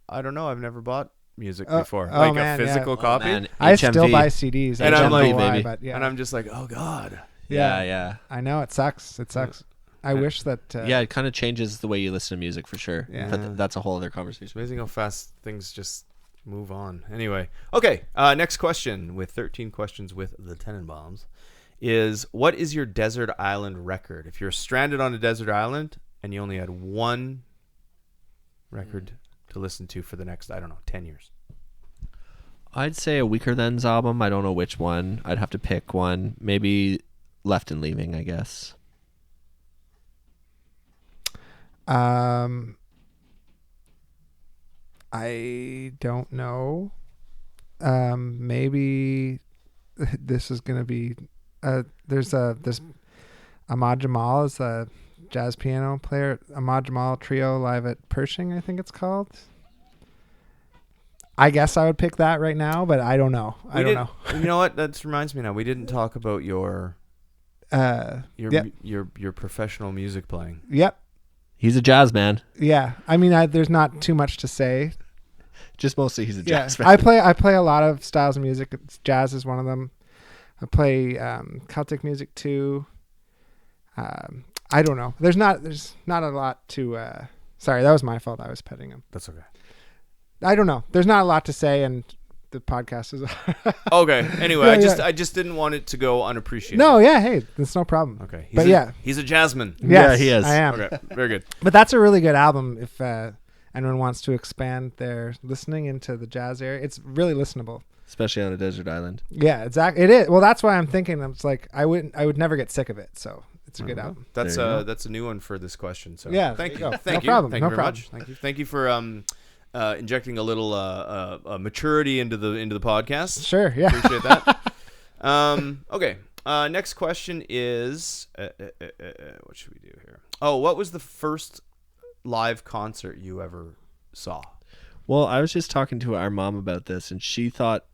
Speaker 1: I don't know, I've never bought music
Speaker 5: Oh,
Speaker 1: before,
Speaker 5: oh,
Speaker 1: like
Speaker 5: man,
Speaker 1: a physical
Speaker 4: Oh,
Speaker 1: copy.
Speaker 4: man.
Speaker 5: I
Speaker 4: HMV.
Speaker 5: still buy CDs,
Speaker 1: And
Speaker 5: I
Speaker 1: I'm
Speaker 5: don't
Speaker 1: like,
Speaker 5: know why,
Speaker 4: baby.
Speaker 5: but yeah.
Speaker 1: And I'm just like, oh god.
Speaker 4: Yeah.
Speaker 5: I know it sucks. It sucks. I wish that.
Speaker 4: Yeah, it kind of changes the way you listen to music for sure.
Speaker 5: Yeah.
Speaker 4: But that's a whole other
Speaker 1: It's
Speaker 4: conversation.
Speaker 1: amazing how fast things just move on. Anyway, okay. Next question with 13 questions with the Tenenbaums is, what is your desert island record? If you're stranded on a desert island and you only had one record to listen to for the next, 10 years.
Speaker 4: I'd say a Weaker Than's album. I don't know which one. I'd have to pick one. Maybe Left and Leaving, I guess.
Speaker 5: I don't know. Maybe this is gonna be. There's this Ahmad Jamal is a jazz piano player. Ahmad Jamal Trio live at Pershing, I think it's called. I guess I would pick that right now, but I don't know. I don't know.
Speaker 1: You know what? That reminds me now. We didn't talk about your
Speaker 5: Yep.
Speaker 1: your professional music playing.
Speaker 5: Yep.
Speaker 4: He's a jazz man.
Speaker 5: Yeah. I mean, there's not too much to say.
Speaker 4: Just mostly he's a
Speaker 5: Yeah.
Speaker 4: jazz man.
Speaker 5: I play a lot of styles of music. Jazz is one of them. I play Celtic music too. I don't know. There's not a lot to. Sorry, that was my fault. I was petting him.
Speaker 1: That's okay.
Speaker 5: I don't know. There's not a lot to say, and the podcast is.
Speaker 1: Okay. Anyway,
Speaker 5: Yeah,
Speaker 1: I just didn't want it to go unappreciated.
Speaker 5: No, yeah, hey, that's no problem.
Speaker 1: Okay. He's a jazzman.
Speaker 5: Yes,
Speaker 4: he is.
Speaker 5: I am.
Speaker 1: Okay. Very good.
Speaker 5: But that's a really good album if anyone wants to expand their listening into the jazz area. It's really listenable.
Speaker 4: Especially on a desert island.
Speaker 5: Yeah, exactly. It is. Well, that's why I'm thinking. It's like I would never get sick of it. So it's a good album.
Speaker 1: That's
Speaker 4: There you go.
Speaker 1: that's a new one for this question. So
Speaker 5: Yeah,
Speaker 1: thank
Speaker 5: there
Speaker 1: you.
Speaker 5: you go.
Speaker 1: Thank
Speaker 5: No
Speaker 1: you.
Speaker 5: problem.
Speaker 1: Thank
Speaker 5: No
Speaker 1: you very
Speaker 5: problem.
Speaker 1: much. Thank you for injecting a little maturity into the podcast.
Speaker 5: Sure. Yeah.
Speaker 1: Appreciate that. Okay. Next question is what should we do here? Oh, what was the first live concert you ever saw?
Speaker 4: Well, I was just talking to our mom about this, and she thought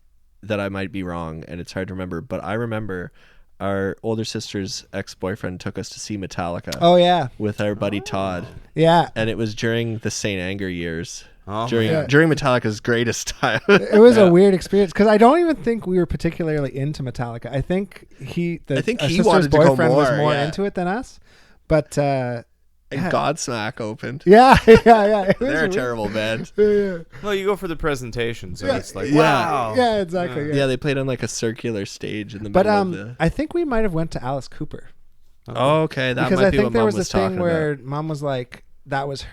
Speaker 4: that I might be wrong, and it's hard to remember. But I remember our older sister's ex-boyfriend took us to see Metallica
Speaker 5: Oh yeah.
Speaker 4: with our buddy Todd,
Speaker 5: Yeah.
Speaker 4: and it was during the Saint Anger years.
Speaker 1: Oh,
Speaker 4: During
Speaker 5: yeah.
Speaker 4: Metallica's greatest time.
Speaker 5: It was a weird experience because I don't even think we were particularly into Metallica. I think our
Speaker 4: he
Speaker 5: sister's
Speaker 4: wanted to go
Speaker 5: boyfriend was
Speaker 4: more,
Speaker 5: more
Speaker 4: yeah.
Speaker 5: into it than us. But
Speaker 4: And Godsmack opened.
Speaker 5: yeah. It was
Speaker 4: They're a
Speaker 5: weird.
Speaker 4: terrible band.
Speaker 5: Yeah.
Speaker 1: well, you go for the presentation, so
Speaker 5: Yeah.
Speaker 1: it's like
Speaker 4: Yeah.
Speaker 1: wow.
Speaker 5: Yeah, exactly.
Speaker 4: Yeah, they played on like a circular stage in the
Speaker 5: But
Speaker 4: middle of the.
Speaker 5: I think we might have went to Alice Cooper
Speaker 4: Oh, okay, that
Speaker 5: because
Speaker 4: might
Speaker 5: I
Speaker 4: be
Speaker 5: think
Speaker 4: what
Speaker 5: there
Speaker 4: Mom
Speaker 5: was
Speaker 4: was
Speaker 5: a thing
Speaker 4: talking
Speaker 5: where
Speaker 4: about.
Speaker 5: Mom was like, that was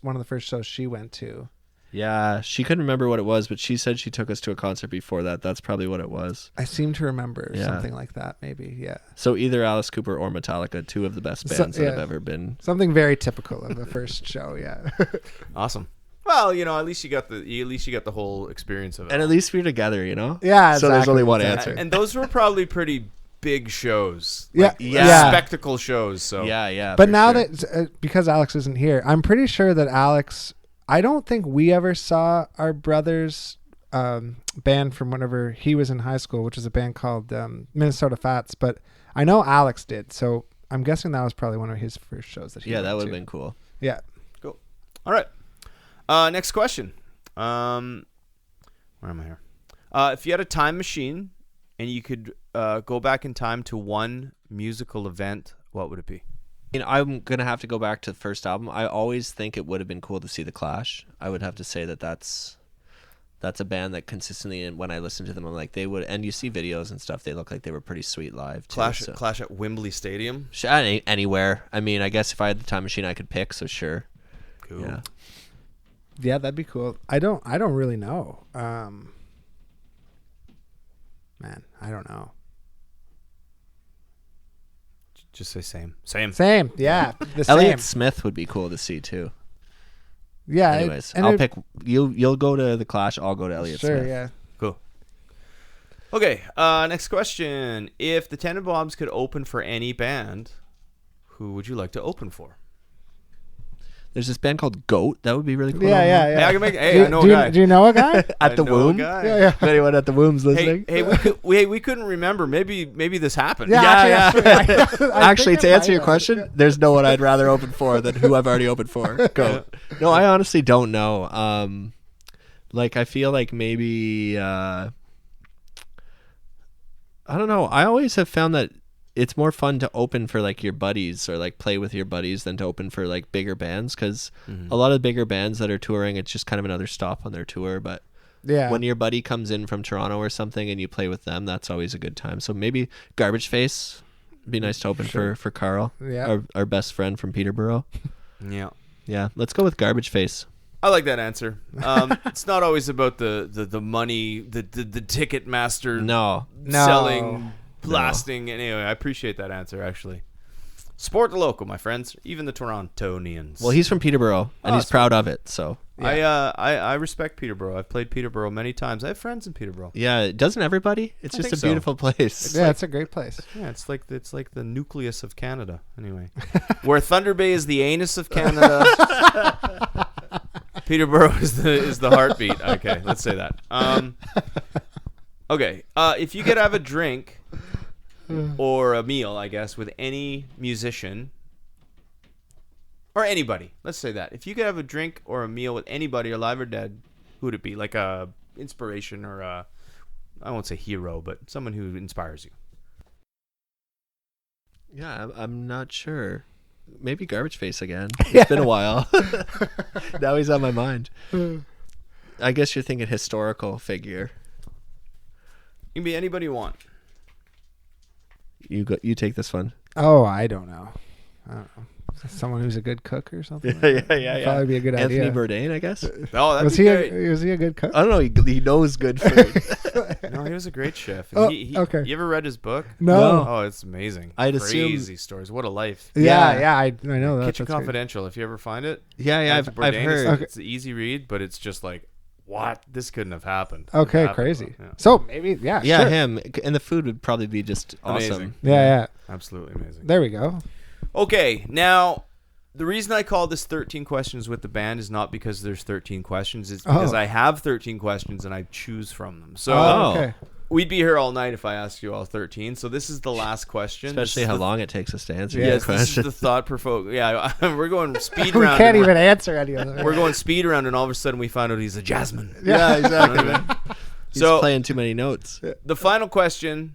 Speaker 5: one of the first shows she went to.
Speaker 4: Yeah, she couldn't remember what it was, but she said she took us to a concert before that. That's probably what it was.
Speaker 5: I seem to remember
Speaker 4: Yeah.
Speaker 5: something like that. Maybe, yeah.
Speaker 4: So either Alice Cooper or Metallica, two of the best bands that have
Speaker 5: yeah.
Speaker 4: ever been.
Speaker 5: Something very typical of the first show. Yeah.
Speaker 1: Awesome. Well, at least you got the whole experience of it.
Speaker 4: And at least we're together, you know?
Speaker 5: Yeah,
Speaker 4: So there's
Speaker 5: exactly,
Speaker 4: only one
Speaker 5: exactly.
Speaker 4: answer.
Speaker 1: And those were probably pretty big shows.
Speaker 5: Yeah,
Speaker 1: Like,
Speaker 5: yeah.
Speaker 1: spectacle shows. So
Speaker 4: Yeah.
Speaker 5: But
Speaker 4: for
Speaker 5: now
Speaker 4: sure.
Speaker 5: that because Alex isn't here, I'm pretty sure that Alex. I don't think we ever saw our brother's band from whenever he was in high school, which is a band called Minnesota Fats. But I know Alex did, so I'm guessing that was probably one of his first shows that he.
Speaker 4: Yeah,
Speaker 5: went
Speaker 4: that would
Speaker 5: to.
Speaker 4: have been cool.
Speaker 5: Yeah.
Speaker 1: Cool. All right. Next question. Where am I here? If you had a time machine and you could go back in time to one musical event, what would it be?
Speaker 4: I'm going to have to go back to the first album. I always think it would have been cool to see The Clash. I would have to say that's a band that consistently, when I listen to them, I'm like, they would, and you see videos and stuff, they look like they were pretty sweet live. Too,
Speaker 1: Clash at Wembley Stadium.
Speaker 4: Anywhere. I mean, I guess if I had the time machine, I could pick, so sure.
Speaker 1: Cool.
Speaker 4: Yeah.
Speaker 5: Yeah, that'd be cool. I don't really know. Man, I don't know.
Speaker 1: Just say same.
Speaker 5: Same. Yeah. The
Speaker 4: Elliott
Speaker 5: same.
Speaker 4: Smith would be cool to see too.
Speaker 5: Yeah.
Speaker 4: Anyways, I'll pick. You'll go to The Clash. I'll go to Elliott
Speaker 5: Sure.
Speaker 4: Smith.
Speaker 5: Yeah.
Speaker 1: Cool. Okay, next question. If the Tenenbaums could open for any band, who would you like to open for?
Speaker 4: There's this band called Goat. That would be really cool.
Speaker 5: Yeah.
Speaker 1: Hey, I can make. Hey, I know a guy.
Speaker 5: Do you know a guy?
Speaker 4: At the
Speaker 1: I know a
Speaker 4: womb.
Speaker 1: guy.
Speaker 5: Yeah.
Speaker 4: If anyone at the womb's listening.
Speaker 1: Hey, we couldn't remember. Maybe this happened.
Speaker 5: Yeah, actually, I
Speaker 4: Actually,
Speaker 5: think
Speaker 4: to
Speaker 5: it
Speaker 4: answer
Speaker 5: might
Speaker 4: your
Speaker 5: have.
Speaker 4: question, there's no one I'd rather open for than who I've already opened for. Goat. No, I honestly don't know. Like I feel like maybe I don't know. I always have found that it's more fun to open for like your buddies or like play with your buddies than to open for like bigger bands, because a lot of bigger bands that are touring, it's just kind of another stop on their tour. But
Speaker 5: Yeah.
Speaker 4: when your buddy comes in from Toronto or something and you play with them, that's always a good time. So maybe Garbage Face would be nice to open for Carl,
Speaker 5: Yeah.
Speaker 4: our best friend from Peterborough.
Speaker 1: Yeah.
Speaker 4: Yeah, let's go with Garbage Face.
Speaker 1: I like that answer. It's not always about the money, the ticket master
Speaker 4: No.
Speaker 1: selling, blasting. Anyway, I appreciate that answer, actually. Support the local, my friends, even the Torontonians.
Speaker 4: Well, he's from Peterborough and he's proud of it. So
Speaker 1: I respect Peterborough. I've played Peterborough many times. I have friends in Peterborough.
Speaker 4: yeah, doesn't everybody? It's
Speaker 1: I
Speaker 4: just
Speaker 1: think
Speaker 4: a
Speaker 1: so.
Speaker 4: beautiful place.
Speaker 5: Yeah, it's a great place.
Speaker 1: Yeah, it's like the nucleus of Canada. Anyway, where Thunder Bay is the anus of Canada, Peterborough is the heartbeat. Okay, let's say that. Okay, if you could have a drink or a meal, I guess, with any musician or anybody, let's say that. If you could have a drink or a meal with anybody, alive or dead, who would it be? Like a inspiration or a, I won't say hero, but someone who inspires you.
Speaker 4: Yeah, I'm not sure. Maybe Garbage Face again. It's been a while. Now he's on my mind. I guess you're thinking historical figure.
Speaker 1: You can be anybody you want.
Speaker 4: You take this one.
Speaker 5: Oh, I don't know. Someone who's a good cook or something. like that. Probably be a good
Speaker 4: Anthony
Speaker 5: idea.
Speaker 4: Bourdain, I guess.
Speaker 1: Oh, that'd
Speaker 5: Was
Speaker 1: be
Speaker 5: he
Speaker 1: great.
Speaker 5: was he a good cook?
Speaker 4: I don't know. He knows good food.
Speaker 1: No, he was a great chef.
Speaker 5: Oh,
Speaker 1: He-
Speaker 5: okay.
Speaker 1: You ever read his book?
Speaker 5: No.
Speaker 1: Oh, it's amazing.
Speaker 4: I'd assume-
Speaker 1: Crazy stories. What a life.
Speaker 5: Yeah, I know that.
Speaker 1: Kitchen
Speaker 5: That's great.
Speaker 1: Confidential. If you ever find it.
Speaker 4: Yeah,
Speaker 1: Anthony
Speaker 4: I've
Speaker 1: Bourdain,
Speaker 4: heard.
Speaker 5: Okay.
Speaker 1: It's an easy read, but it's just like, what? This couldn't have happened.
Speaker 5: Okay,
Speaker 1: It happened,
Speaker 5: crazy.
Speaker 1: though. Yeah.
Speaker 5: So maybe, yeah,
Speaker 4: Yeah,
Speaker 5: sure.
Speaker 4: him. And the food would probably be just
Speaker 1: Amazing.
Speaker 4: awesome.
Speaker 5: Yeah.
Speaker 1: Absolutely amazing.
Speaker 5: There we go.
Speaker 1: Okay, now the reason I call this 13 questions with the band is not because there's 13 questions. It's because I have 13 questions and I choose from them. So
Speaker 5: Okay.
Speaker 1: we'd be here all night if I asked you all 13. So this is the last question.
Speaker 4: Especially how long it takes us to answer
Speaker 1: Yes,
Speaker 4: that
Speaker 1: this is
Speaker 4: question.
Speaker 1: the thought-provoking. Yeah, we're going speed
Speaker 5: We
Speaker 1: round.
Speaker 5: can't
Speaker 1: and
Speaker 5: even answer any of them.
Speaker 1: We're going speed round, and all of a sudden we find out he's a jazzman.
Speaker 4: Yeah, exactly.
Speaker 1: You know what I mean?
Speaker 4: He's
Speaker 1: So
Speaker 4: playing too many notes.
Speaker 1: the final question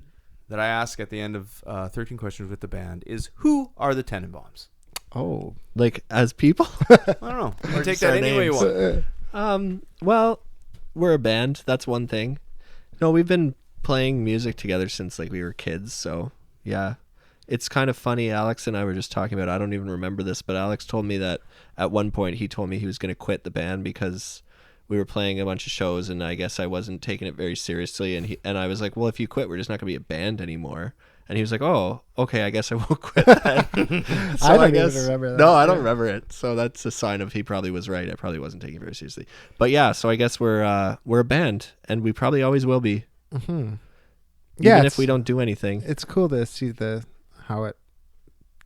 Speaker 1: that I ask at the end of 13 questions with the band is, who are the Tenenbaums?
Speaker 5: Oh.
Speaker 4: Like, as people?
Speaker 1: I don't know. You can take
Speaker 4: just
Speaker 1: that
Speaker 4: our
Speaker 1: any way you
Speaker 4: names.
Speaker 1: want.
Speaker 4: Well, we're a band. That's one thing. No, we've been playing music together since like we were kids. So yeah, it's kind of funny. Alex and I were just talking about, I don't even remember this, but Alex told me that at one point he told me he was going to quit the band because we were playing a bunch of shows and I guess I wasn't taking it very seriously. And I was like, well, if you quit, we're just not going to be a band anymore. And he was like, oh, okay, I guess I won't quit then. So
Speaker 5: I don't even remember that.
Speaker 4: No, I don't remember it. So that's a sign of he probably was right. I probably wasn't taking it very seriously. But yeah, so I guess we're a band and we probably always will be.
Speaker 5: Mm-hmm.
Speaker 4: Even if we don't do anything.
Speaker 5: It's cool to see how it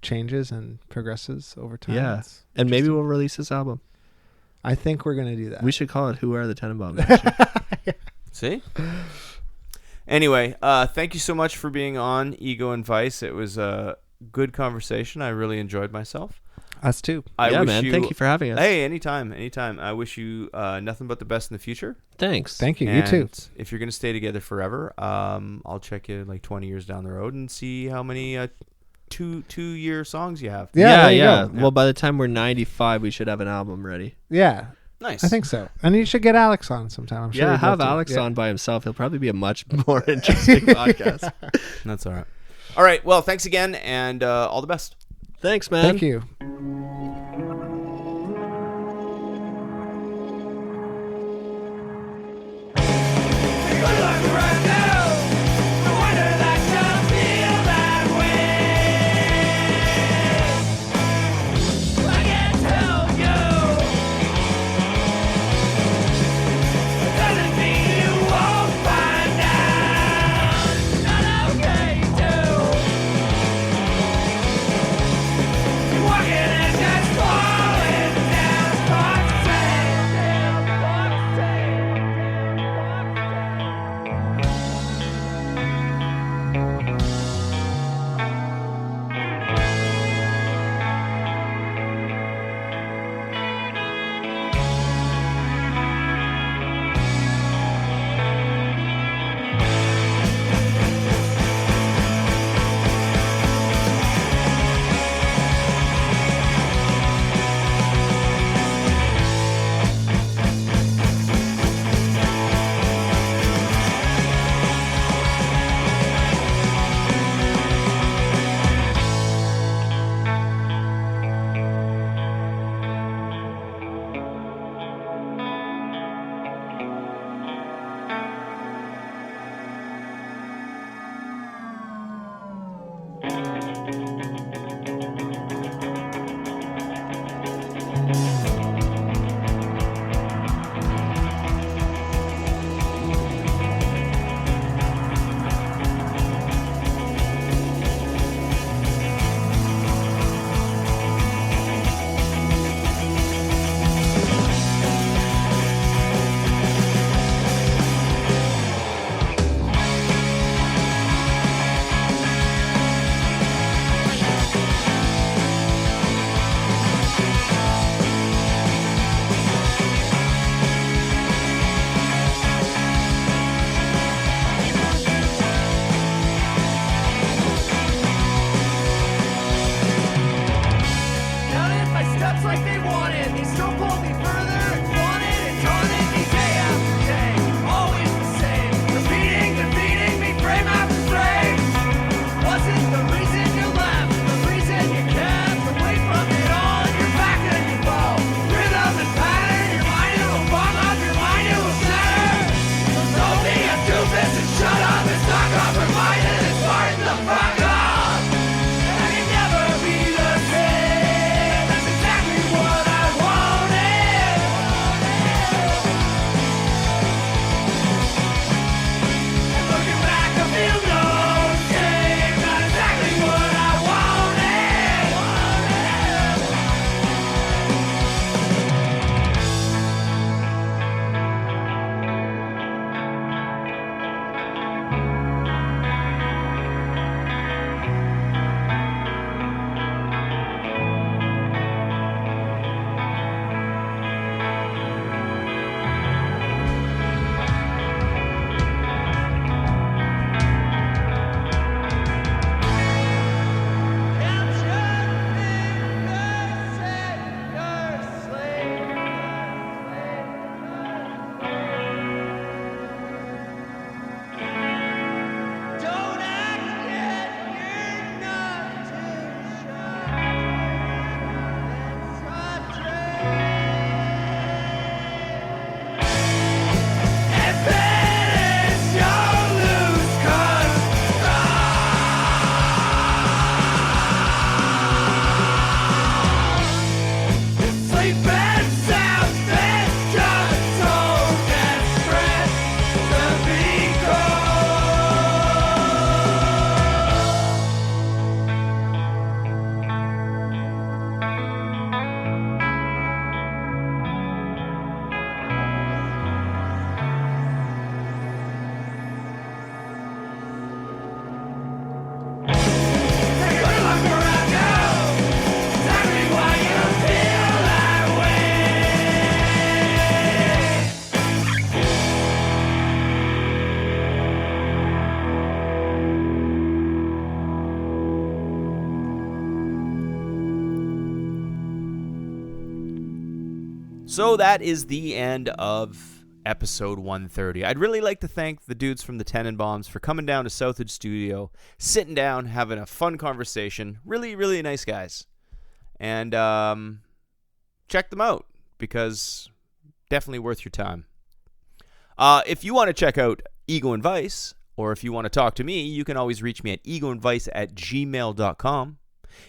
Speaker 5: changes and progresses over time.
Speaker 4: Yeah.
Speaker 5: It's
Speaker 4: And maybe
Speaker 5: interesting.
Speaker 4: we'll release this album.
Speaker 5: I think we're gonna do that.
Speaker 4: We should call it Who Are the Tenenbaums? actually.
Speaker 1: See? Anyway, thank you so much for being on Ego and Vice. It was a good conversation. I really enjoyed myself.
Speaker 5: Us too.
Speaker 1: I
Speaker 4: yeah,
Speaker 1: wish
Speaker 4: man. Thank you for having us.
Speaker 1: Hey, anytime. I wish you nothing but the best in the future.
Speaker 4: Thanks.
Speaker 5: Thank you. You too.
Speaker 1: And if you're going to stay together forever, I'll check you like 20 years down the road and see how many two-year songs you have.
Speaker 5: Yeah,
Speaker 4: Yeah,
Speaker 5: there you
Speaker 4: yeah.
Speaker 5: go.
Speaker 4: Well, by the time we're 95, we should have an album ready.
Speaker 5: Yeah,
Speaker 1: Nice.
Speaker 5: I think so. And you should get Alex on sometime. I'm sure.
Speaker 4: Yeah,
Speaker 5: he'd
Speaker 4: have
Speaker 5: love to.
Speaker 4: Alex
Speaker 5: Yeah.
Speaker 4: on by himself. He'll probably be a much more interesting podcast.
Speaker 1: That's all right. All right. Well, thanks again, and all the best.
Speaker 4: Thanks, man.
Speaker 5: Thank you.
Speaker 1: So that is the end of episode 130. I'd really like to thank the dudes from the Tenenbaums for coming down to Southwood Studio, sitting down, having a fun conversation. Really, really nice guys. And check them out, because definitely worth your time. If you want to check out Ego and Vice, or if you want to talk to me, you can always reach me at egoandvice@gmail.com.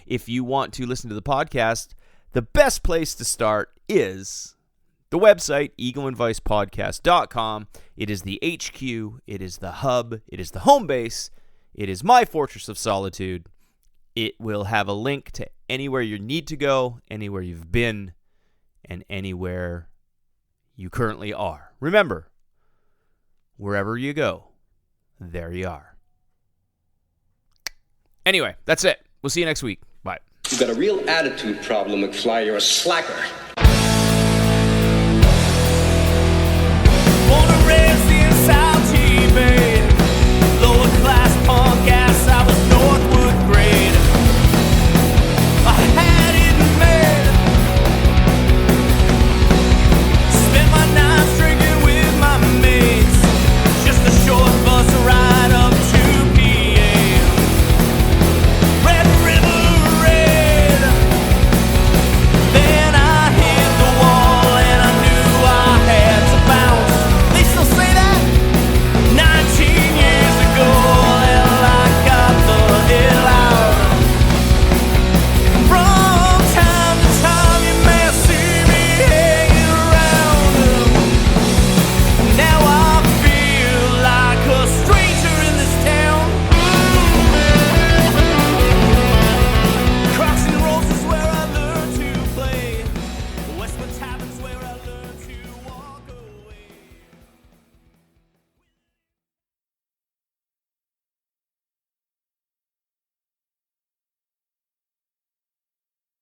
Speaker 1: If you want to listen to the podcast, the best place to start is the website, egoandvicepodcast.com. It is the HQ, it is the hub, it is the home base, it is my fortress of solitude. It will have a link to anywhere you need to go, anywhere you've been, and anywhere you currently are. Remember, wherever you go, there you are. Anyway, that's it. We'll see you next week. Bye.
Speaker 2: You've got a real attitude problem, McFly. You're a slacker.
Speaker 3: Wanna